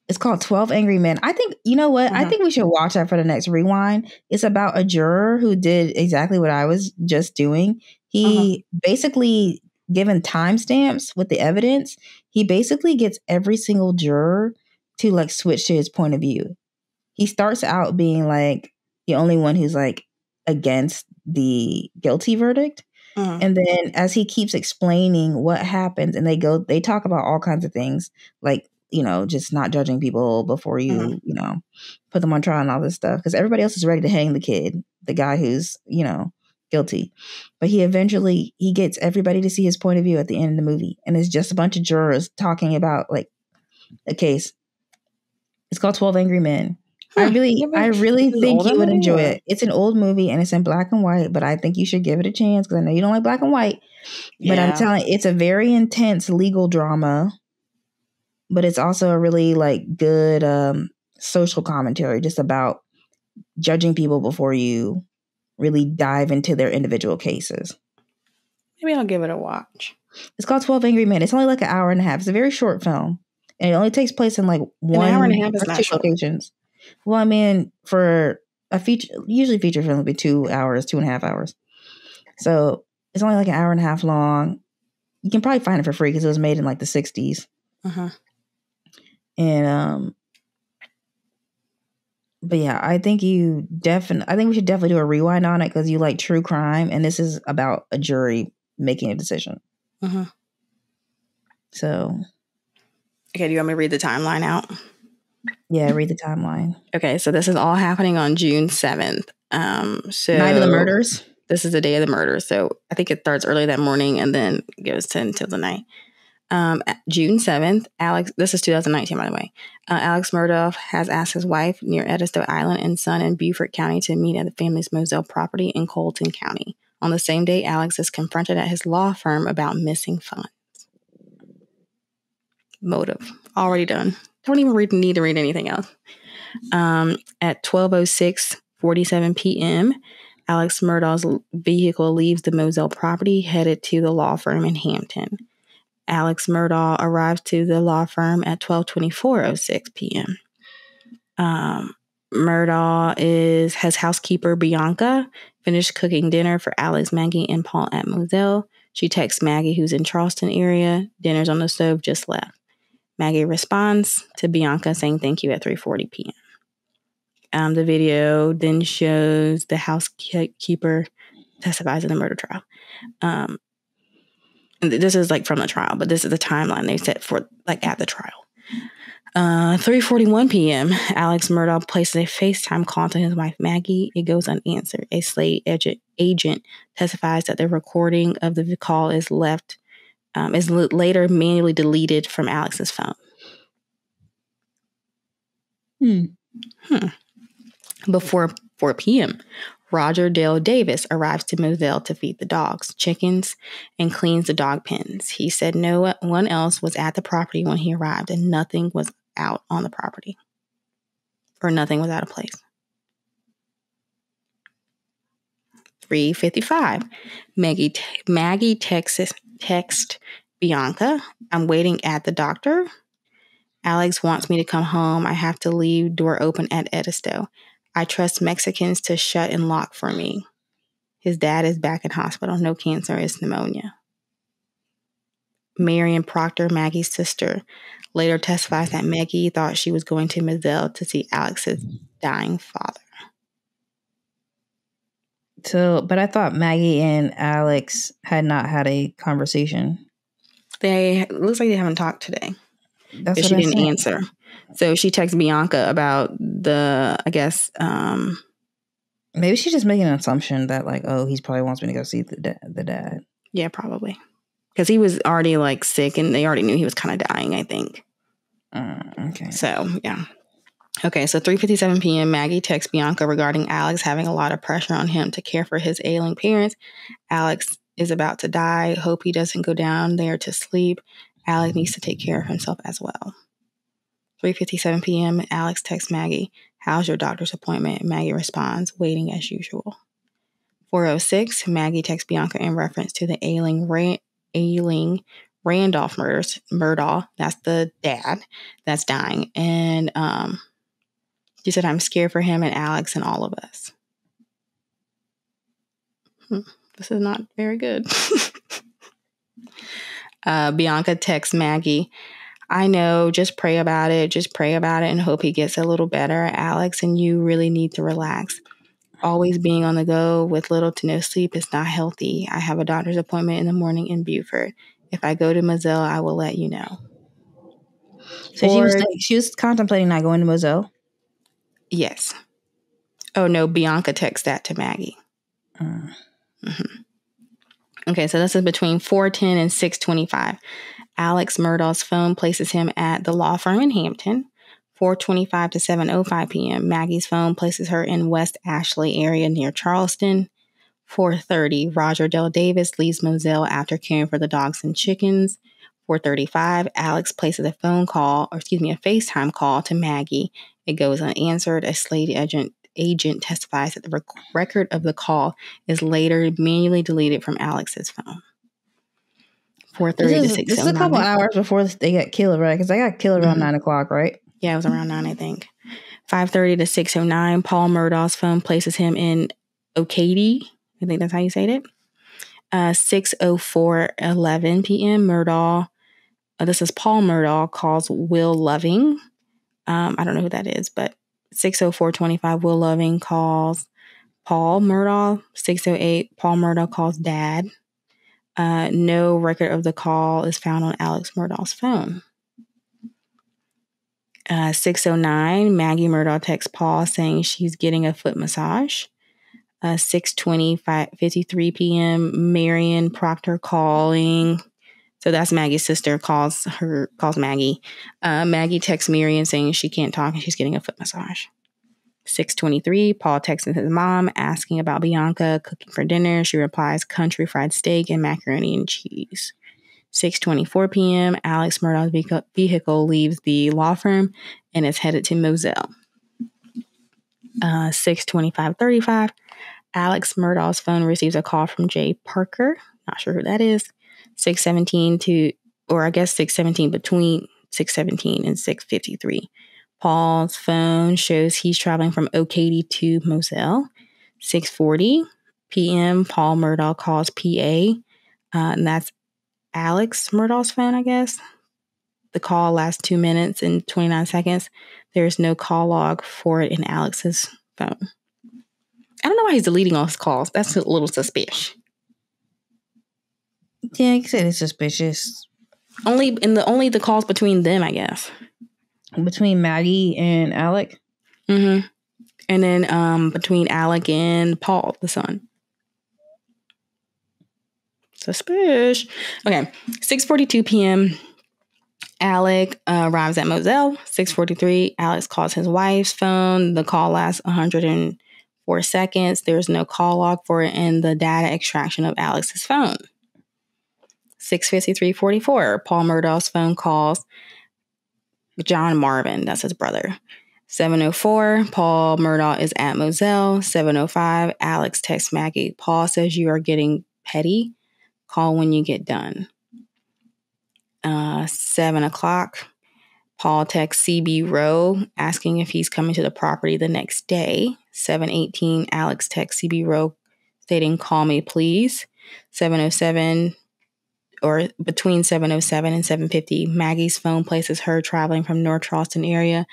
It's called 12 Angry Men. I think, you know what? I think we should watch that for the next rewind. It's about a juror who did exactly what I was just doing. He basically, given timestamps with the evidence, he basically gets every single juror to like switch to his point of view. He starts out being like the only one who's like against the guilty verdict. And then as he keeps explaining what happens and they talk about all kinds of things like, just not judging people before you, put them on trial and all this stuff. Because everybody else is ready to hang the kid, the guy who's, guilty. But he gets everybody to see his point of view at the end of the movie. And it's just a bunch of jurors talking about like a case. It's called 12 Angry Men. I really think you would enjoy it. It's an old movie and it's in black and white, but I think you should give it a chance because I know you don't like black and white. But I'm telling you, it's a very intense legal drama. But it's also a really like good social commentary just about judging people before you really dive into their individual cases. Maybe I'll give it a watch. It's called 12 Angry Men. It's only like an hour and a half. It's a very short film. And it only takes place in like an hour and a half is not short. Locations. Well, I mean, for a feature, usually feature films would be 2 hours, 2.5 hours. So it's only like an hour and a half long. You can probably find it for free because it was made in like the 60s. And but yeah, I think we should definitely do a rewind on it because you like true crime, and this is about a jury making a decision. So, okay, do you want me to read the timeline out? Yeah, read the timeline. Okay, so this is all happening on June 7th. So night of the murders. This is the day of the murder. So I think it starts early that morning and then goes until the night. June 7th, this is 2019, by the way. Alex Murdaugh has asked his wife near Edisto Island and son in Beaufort County to meet at the family's Moselle property in Colton County. On the same day, Alex is confronted at his law firm about missing funds. Motive. Already done. Don't even need to read anything else. At 12:47 p.m., Alex Murdaugh's vehicle leaves the Moselle property, headed to the law firm in Hampton. Alex Murdaugh arrives to the law firm at 12:24:06 p.m. Murdaugh has housekeeper Bianca finish cooking dinner for Alex, Maggie, and Paul at Moselle. She texts Maggie, who's in Charleston area. Dinner's on the stove, just left. Maggie responds to Bianca saying thank you at 3:40 p.m. The video then shows the housekeeper testifies in the murder trial. This is like from the trial, but this is the timeline they set for like at the trial. 3:41 p.m. Alex Murdaugh places a FaceTime call to his wife Maggie. It goes unanswered. A Slate agent testifies that the recording of the call is later manually deleted from Alex's phone. Before 4 p.m., Roger Dale Davis arrives to Moselle to feed the dogs chickens and cleans the dog pens. He said no one else was at the property when he arrived and nothing was out on the property, or nothing was out of place. 3:55, Maggie text Bianca, I'm waiting at the doctor. Alex wants me to come home. I have to leave door open at Edisto. I trust Mexicans to shut and lock for me. His dad is back in hospital. No cancer, it's pneumonia. Marion Proctor, Maggie's sister, later testifies that Maggie thought she was going to Moselle to see Alex's dying father. So, but I thought Maggie and Alex had not had a conversation. It looks like they haven't talked today. That's what she I didn't said. answer. So she texts Bianca about maybe she's just making an assumption that like, oh, he probably wants me to go see the dad. Yeah, probably. Because he was already like sick and they already knew he was kind of dying, I think. Okay. So, yeah. Okay, so 3:57 p.m., Maggie texts Bianca regarding Alex having a lot of pressure on him to care for his ailing parents. Alex is about to die. Hope he doesn't go down there to sleep. Alex needs to take care of himself as well. 3:57 p.m., Alex texts Maggie, how's your doctor's appointment? Maggie responds, waiting as usual. 4:06, Maggie texts Bianca in reference to the ailing Randolph Murdaugh, that's the dad that's dying. And she said, I'm scared for him and Alex and all of us. This is not very good. Bianca texts Maggie, I know, just pray about it and hope he gets a little better. Alex and you really need to relax. Always being on the go with little to no sleep is not healthy. I have a doctor's appointment in the morning in Beaufort. If I go to Moselle, I will let you know. So she was contemplating not going to Moselle? Yes. Oh, no, Bianca texts that to Maggie. Okay, so this is between 4:10 and 6:25. Alex Murdaugh's phone places him at the law firm in Hampton. 4:25 to 7:05 p.m. Maggie's phone places her in West Ashley area near Charleston. 4:30, Roger Dale Davis leaves Moselle after caring for the dogs and chickens. 4:35, Alex places a FaceTime call to Maggie. It goes unanswered. A Slate agent testifies that the record of the call is later manually deleted from Alex's phone. 4:30 to 6:09. This is a couple hours before they got killed, right? Because they got killed around 9 o'clock, right? Yeah, it was around 9, I think. 5:30 to 6:09, Paul Murdaugh's phone places him in Ocady. I think that's how you say it. 6:04:11 p.m. This is Paul Murdaugh calls Will Loving. I don't know who that is, but 6:04:25, Will Loving calls Paul Murdaugh. 6:08, Paul Murdaugh calls Dad. No record of the call is found on Alex Murdaugh's phone. 6:09, Maggie Murdaugh texts Paul saying she's getting a foot massage. 6:53 p.m., Marion Proctor calling. So that's Maggie's sister calls Maggie. Maggie texts Marion saying she can't talk and she's getting a foot massage. 6:23, Paul texts his mom asking about Bianca cooking for dinner. She replies, country fried steak and macaroni and cheese. 6:24 p.m., Alex Murdaugh's vehicle leaves the law firm and is headed to Moselle. 6:25:35. Alex Murdaugh's phone receives a call from Jay Parker. Not sure who that is. 6:17 between 6:17 and 6:53. Paul's phone shows he's traveling from O'Katy to Moselle. 6:40 p.m. Paul Murdaugh calls PA, and that's Alex Murdaugh's phone, I guess. The call lasts 2 minutes and 29 seconds. There's no call log for it in Alex's phone. I don't know why he's deleting all his calls. That's a little suspicious. Yeah, you said it's suspicious. Only the calls between them, I guess. Between Maggie and Alec? Mm-hmm. And then between Alec and Paul, the son. Suspicious. Okay. 6:42 p.m. Alec arrives at Moselle. 6:43. Alex calls his wife's phone. The call lasts 104 seconds. There's no call log for it in the data extraction of Alex's phone. 6:53:44. Paul Murdaugh's phone calls John Marvin. That's his brother. 7:04. Paul Murdaugh is at Moselle. 7:05. Alex texts Maggie. Paul says you are getting petty. Call when you get done. 7 o'clock. Paul texts CB Rowe asking if he's coming to the property the next day. 7:18. Alex texts CB Rowe stating, call me please. 7:07 or between 7:07 and 7:50, Maggie's phone places her traveling from North Charleston area,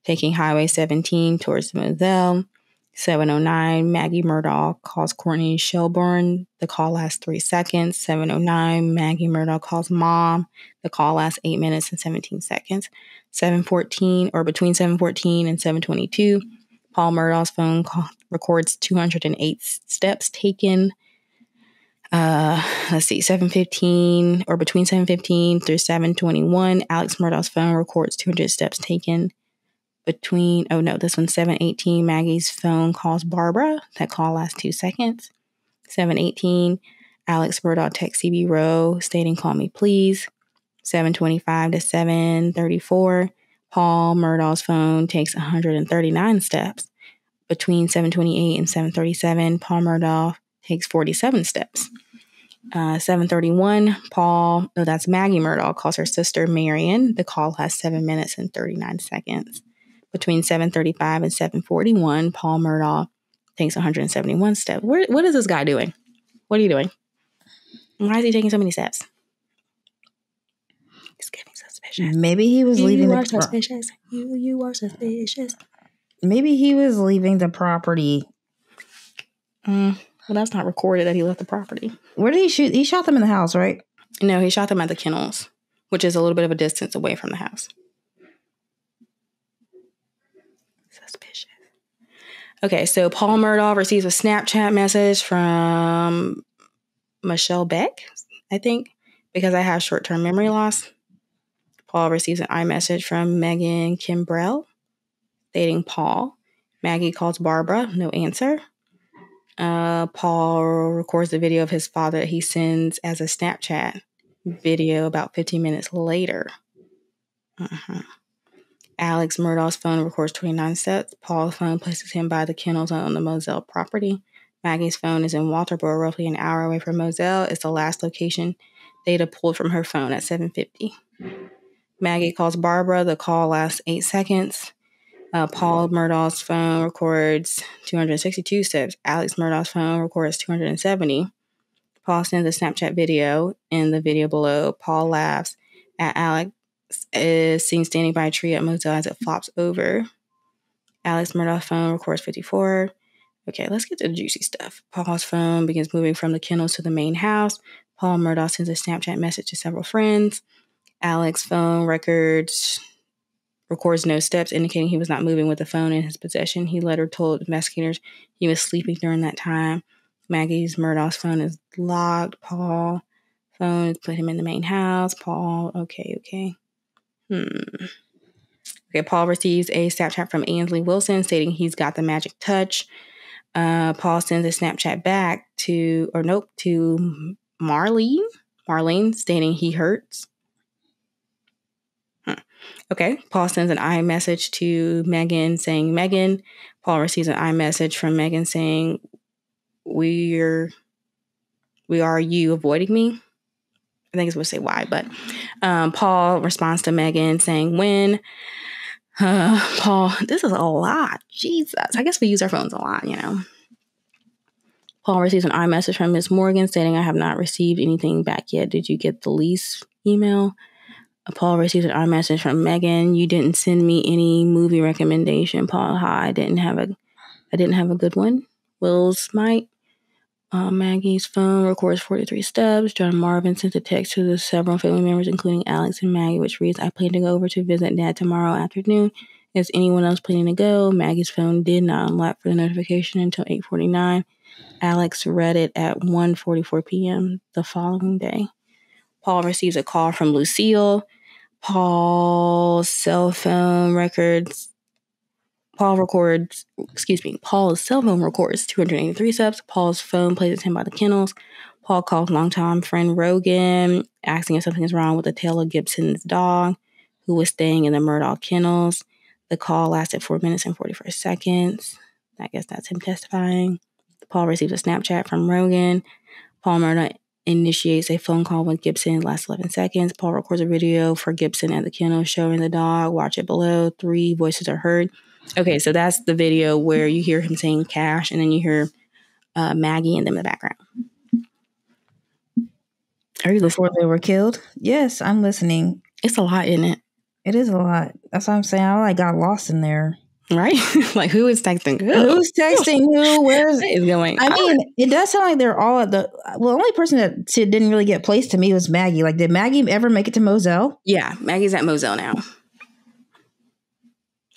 taking Highway 17 towards Moselle. 7:09, Maggie Murdaugh calls Courtney Shelburne. The call lasts 3 seconds. 7:09, Maggie Murdaugh calls Mom. The call lasts 8 minutes and 17 seconds. 7:14, or between 7:14 and 7:22, Paul Murdaugh's phone records 208 steps taken. Let's see, 7:15, or between 7:15 through 7:21, Alex Murdaugh's phone records 200 steps taken. This one's 7:18. Maggie's phone calls Barbara. That call lasts 2 seconds. 7:18. Alex Murdaugh texts CB Rowe stating, call me please. 7:25 to 7:34. Paul Murdaugh's phone takes 139 steps. Between 7:28 and 7:37, Paul Murdaugh takes 47 steps. 7:31, that's Maggie Murdaugh, calls her sister Marion. The call lasts 7 minutes and 39 seconds. Between 7:35 and 7:41, Paul Murdaugh takes 171 steps. What is this guy doing? What are you doing? Why is he taking so many steps? It's getting suspicious. Maybe he was leaving the property. You are suspicious. Maybe he was leaving the property. Well, that's not recorded that he left the property. Where did he shoot? He shot them in the house, right? No, he shot them at the kennels, which is a little bit of a distance away from the house. Suspicious. Okay, so Paul Murdaugh receives a Snapchat message from Michelle Beck, I think, because I have short-term memory loss. Paul receives an iMessage from Megan Kimbrell stating Paul. Maggie calls Barbara, no answer. Paul records the video of his father that he sends as a Snapchat video about 15 minutes later. Alex Murdaugh's phone records 29 steps. Paul's phone places him by the kennels on the Moselle property. Maggie's phone is in Walterboro, roughly an hour away from Moselle. It's the last location data pulled from her phone at 7:50. Maggie calls Barbara. The call lasts 8 seconds. Paul Murdaugh's phone records 262 steps. Alex Murdaugh's phone records 270. Paul sends a Snapchat video. In the video below, Paul laughs at Alex is seen standing by a tree at Moselle as it flops over. Alex Murdaugh's phone records 54. Okay, let's get to the juicy stuff. Paul's phone begins moving from the kennels to the main house. Paul Murdaugh sends a Snapchat message to several friends. Alex's phone records no steps, indicating he was not moving with the phone in his possession. He later told investigators he was sleeping during that time. Maggie's Murdaugh's phone is locked. Paul's phone put him in the main house. Paul, okay. Okay, Paul receives a Snapchat from Ainsley Wilson stating he's got the magic touch. Paul sends a Snapchat back to Marlene stating he hurts. Okay. Paul sends an iMessage to Megan saying, Megan. Paul receives an iMessage from Megan saying, we are you avoiding me? I think it's supposed to say why, but Paul responds to Megan saying, when? Paul, this is a lot. Jesus. I guess we use our phones a lot, you know. Paul receives an iMessage from Miss Morgan stating, I have not received anything back yet. Did you get the lease email? Paul receives an iMessage from Megan. You didn't send me any movie recommendation. Paul, hi. I didn't have a good one. Will's might. Maggie's phone records 43 steps. John Marvin sent a text to the several family members, including Alex and Maggie, which reads, I plan to go over to visit Dad tomorrow afternoon. Is anyone else planning to go? Maggie's phone did not unlock for the notification until 8:49. Alex read it at 1:44 p.m. the following day. Paul receives a call from Lucille. Paul's cell phone records 283 steps. Paul's phone places him by the kennels. Paul calls longtime friend Rogan, asking if something is wrong with the Taylor Gibson's dog, who was staying in the Murdaugh kennels. The call lasted 4 minutes and 44 seconds. I guess that's him testifying. Paul receives a Snapchat from Rogan. Paul Murdaugh initiates a phone call with Gibson in the last 11 seconds. Paul records a video for Gibson at the kennel showing the dog. Watch it below. 3 voices are heard. Okay, so that's the video where you hear him saying cash, and then you hear Maggie and them in the background. Are you before they were killed? Yes, I'm listening. It's a lot, isn't it? It is a lot. That's what I'm saying. I got lost in there. Right? Like, who is texting who? Who's texting who? Where's it going? I mean, it does sound like they're all at the... Well, the only person that didn't really get placed to me was Maggie. Like, did Maggie ever make it to Moselle? Yeah, Maggie's at Moselle now.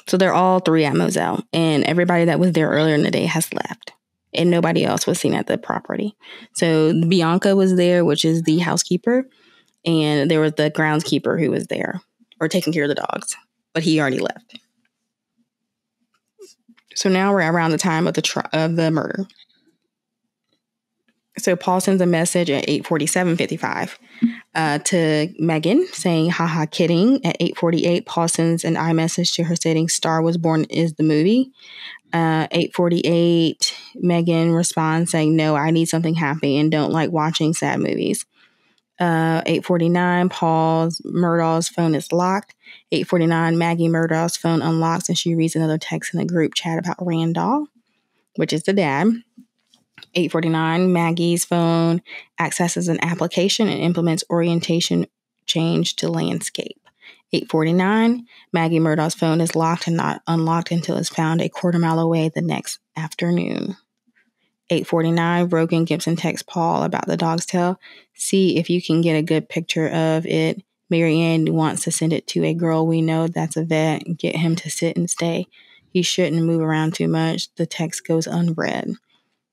So they're all 3 at Moselle. And everybody that was there earlier in the day has left. And nobody else was seen at the property. So Bianca was there, which is the housekeeper. And there was the groundskeeper who was there, or taking care of the dogs. But he already left. So now we're around the time of the murder. So Paul sends a message at 8:47:55 to Megan saying, haha, kidding. At 8:48, Paul sends an iMessage to her stating, Star Was Born is the movie. 8:48, Megan responds saying, no, I need something happy and don't like watching sad movies. 8:49, Paul Murdaugh's phone is locked. 8:49, Maggie Murdaugh's phone unlocks and she reads another text in the group chat about Randall, which is the dad. 8:49, Maggie's phone accesses an application and implements orientation change to landscape. 8:49, Maggie Murdaugh's phone is locked and not unlocked until it's found a quarter mile away the next afternoon. 8:49, Rogan Gibson texts Paul about the dog's tail. See if you can get a good picture of it. Marianne wants to send it to a girl we know that's a vet. Get him to sit and stay. He shouldn't move around too much. The text goes unread.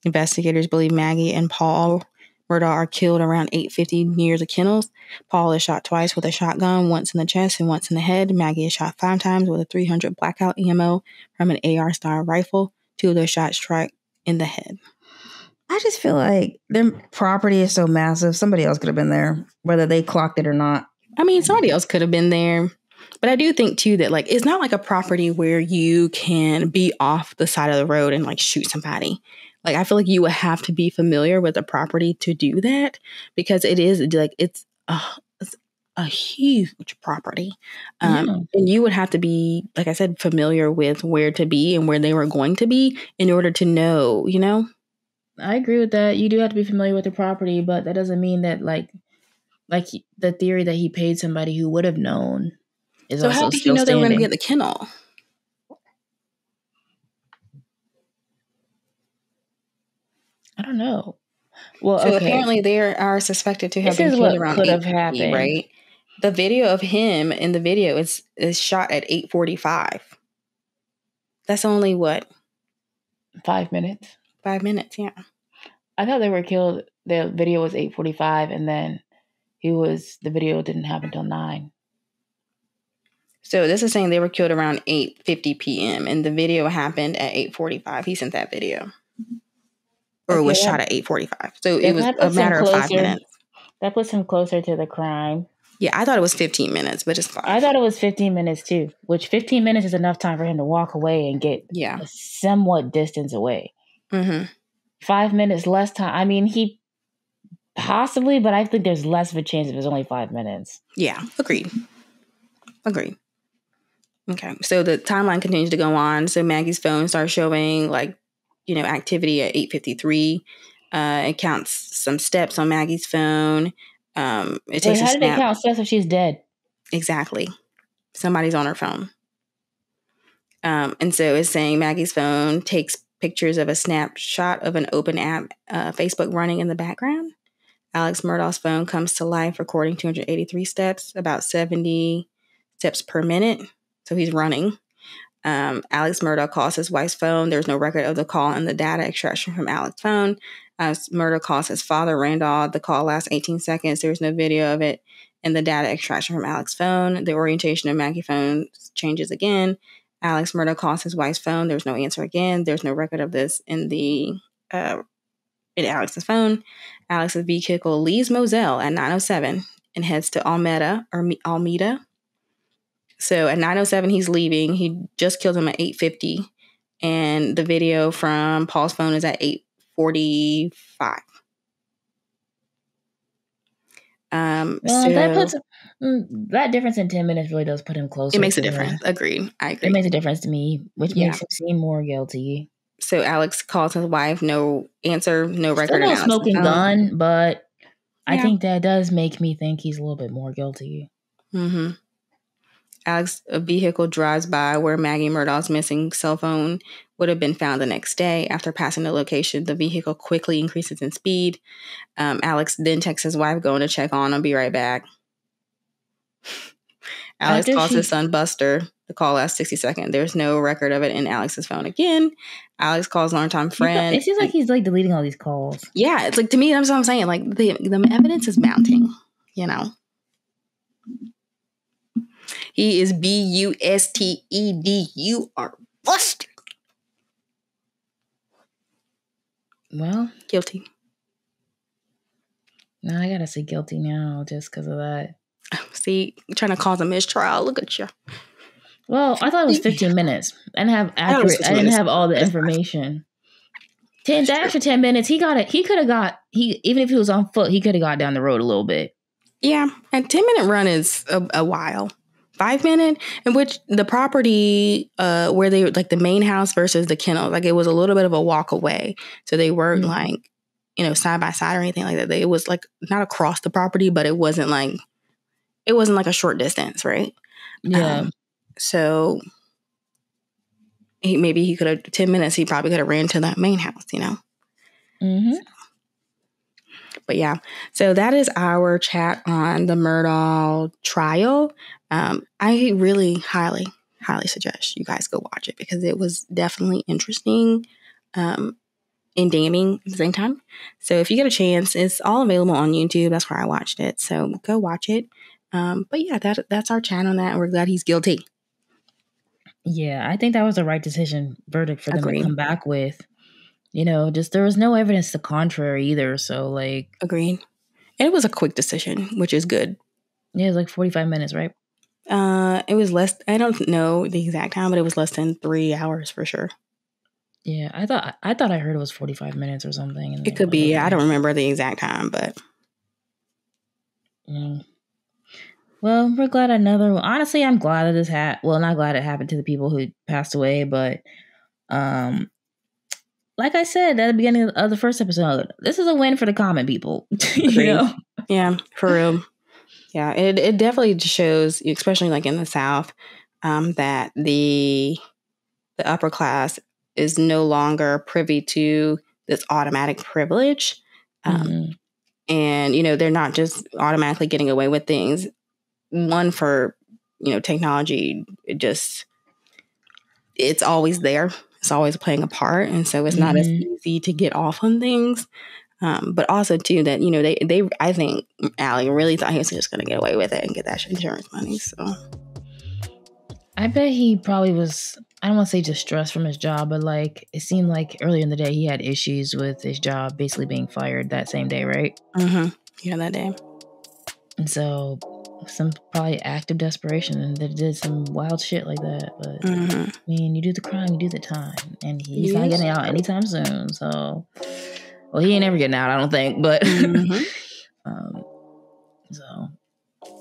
Investigators believe Maggie and Paul Murdaugh are killed around 8:50 near the kennels. Paul is shot twice with a shotgun, once in the chest and once in the head. Maggie is shot 5 times with a .300 blackout ammo from an AR-style rifle. 2 of those shots strike in the head. I just feel like their property is so massive. Somebody else could have been there, whether they clocked it or not. I mean, somebody else could have been there. But I do think, too, that, like, it's not like a property where you can be off the side of the road and, like, shoot somebody. Like, I feel like you would have to be familiar with the property to do that because it is, like, it's a huge property. And you would have to be, like I said, familiar with where to be and where they were going to be in order to know, you know? I agree with that. You do have to be familiar with the property, but that doesn't mean that, like the theory that he paid somebody who would have known is so also how did still you know they were going to standing. be at the kennel? I don't know. Well, so okay. Apparently they are suspected to have been killed around 8:50, right? The video of him in the video is shot at 8:45. That's only what? 5 minutes. 5 minutes, yeah. I thought they were killed. The video was 8:45, and then the video didn't happen until 9. So this is saying they were killed around 8:50 p.m. and the video happened at 8:45. He sent that video. Or was shot at 8:45. So it was a matter of 5 minutes. That puts him closer to the crime. Yeah, I thought it was 15 minutes, but it's fine. I thought it was 15 minutes too, which 15 minutes is enough time for him to walk away and get a somewhat distance away. 5 minutes less time. I mean, he possibly, but I think there's less of a chance if it's only 5 minutes. Yeah, agreed. Okay, so the timeline continues to go on. So Maggie's phone starts showing like, activity at 8:53. It counts some steps on Maggie's phone. How did it count steps if she's dead? Exactly. Somebody's on her phone. And so it's saying Maggie's phone takes pictures of a snapshot of an open app, Facebook running in the background. Alex Murdaugh's phone comes to life, recording 283 steps, about 70 steps per minute. So he's running. Alex Murdaugh calls his wife's phone. There's no record of the call and the data extraction from Alex's phone. Alex Murdaugh calls his father, Randall. The call lasts 18 seconds. There's no video of it. And the data extraction from Alex's phone. The orientation of Maggie's phone changes again. Alex Murdaugh calls his wife's phone. There's no answer again. There's no record of this in Alex's phone. Alex's vehicle leaves Moselle at 9:07 and heads to Almeda. So at 9:07, he's leaving. He just killed him at 8:50. And the video from Paul's phone is at 8:45. That difference in 10 minutes really does put him closer. It makes a difference. Agreed. I agree. It makes a difference to me, which makes him seem more guilty. So Alex calls his wife, no answer, no record. Still no smoking gun, but I think that does make me think he's a little bit more guilty. Alex's vehicle drives by where Maggie Murdaugh's missing cell phone would have been found the next day. After passing the location, the vehicle quickly increases in speed. Alex then texts his wife, going to check on him, be right back. Alex calls his son Buster. The call lasts 60 seconds. There's no record of it in Alex's phone again. Alex calls longtime friend. It seems like he's like deleting all these calls. Yeah, it's like, to me, that's what I'm saying. Like the evidence is mounting, He is busted. You are busted. Well, guilty. No, I gotta say guilty now just because of that. See, you're trying to cause a mistrial. Look at you. Well, I thought it was 15 minutes. I didn't have all the information. The extra 10 minutes, even if he was on foot, he could have got down the road a little bit. Yeah, a 10-minute run is a while. 5 minute, in which the property where they like the main house versus the kennel, like it was a little bit of a walk away. So they weren't like, side by side or anything like that. It was like not across the property, but it wasn't like a short distance, right? Yeah. So he could have 10 minutes. He probably could have ran to that main house, But yeah, so that is our chat on the Murdaugh trial. I really highly suggest you guys go watch it because it was definitely interesting and damning at the same time. So if you get a chance, it's all available on YouTube. That's where I watched it. So go watch it. But yeah, that's our chat on that. And we're glad he's guilty. Yeah, I think that was the right verdict for them to come back with. Just there was no evidence to the contrary either. So like, agreed. And it was a quick decision, which is good. Yeah, it was like 45 minutes, right? It was less. I don't know the exact time, but it was less than 3 hours for sure. Yeah, I thought I heard it was 45 minutes or something. It could be. I don't remember the exact time, but. Well, we're glad another one. Honestly, I'm glad that this not glad it happened to the people who passed away, but like I said at the beginning of the first episode, this is a win for the common people. Yeah, for real. Yeah, it definitely shows, especially like in the South, that the upper class is no longer privy to this automatic privilege. And, they're not just automatically getting away with things. One, for, technology, it's always there. It's always playing a part. And so it's not as easy to get off on things. But also, too, that, they I think Allie really thought he was just going to get away with it and get that insurance money. So I bet he probably was, I don't want to say distressed from his job, but like it seemed like earlier in the day he had issues with his job basically being fired that same day, right? Yeah, that day. And so some probably act of desperation and that did some wild shit like that. But I mean, you do the crime, you do the time, and he's not getting out anytime soon. So, well, he ain't ever getting out, I don't think. But so,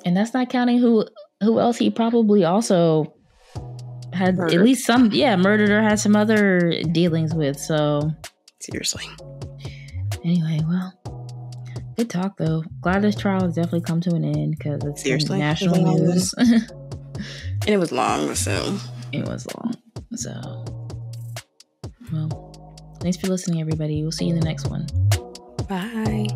and that's not counting who else he probably also had murdered. At least some, murdered or had some other dealings with. So, seriously. Anyway, well. Good talk, though. Glad this trial has definitely come to an end because it's national news. And it was long, so. It was long. So, well, thanks for listening, everybody. We'll see you in the next one. Bye.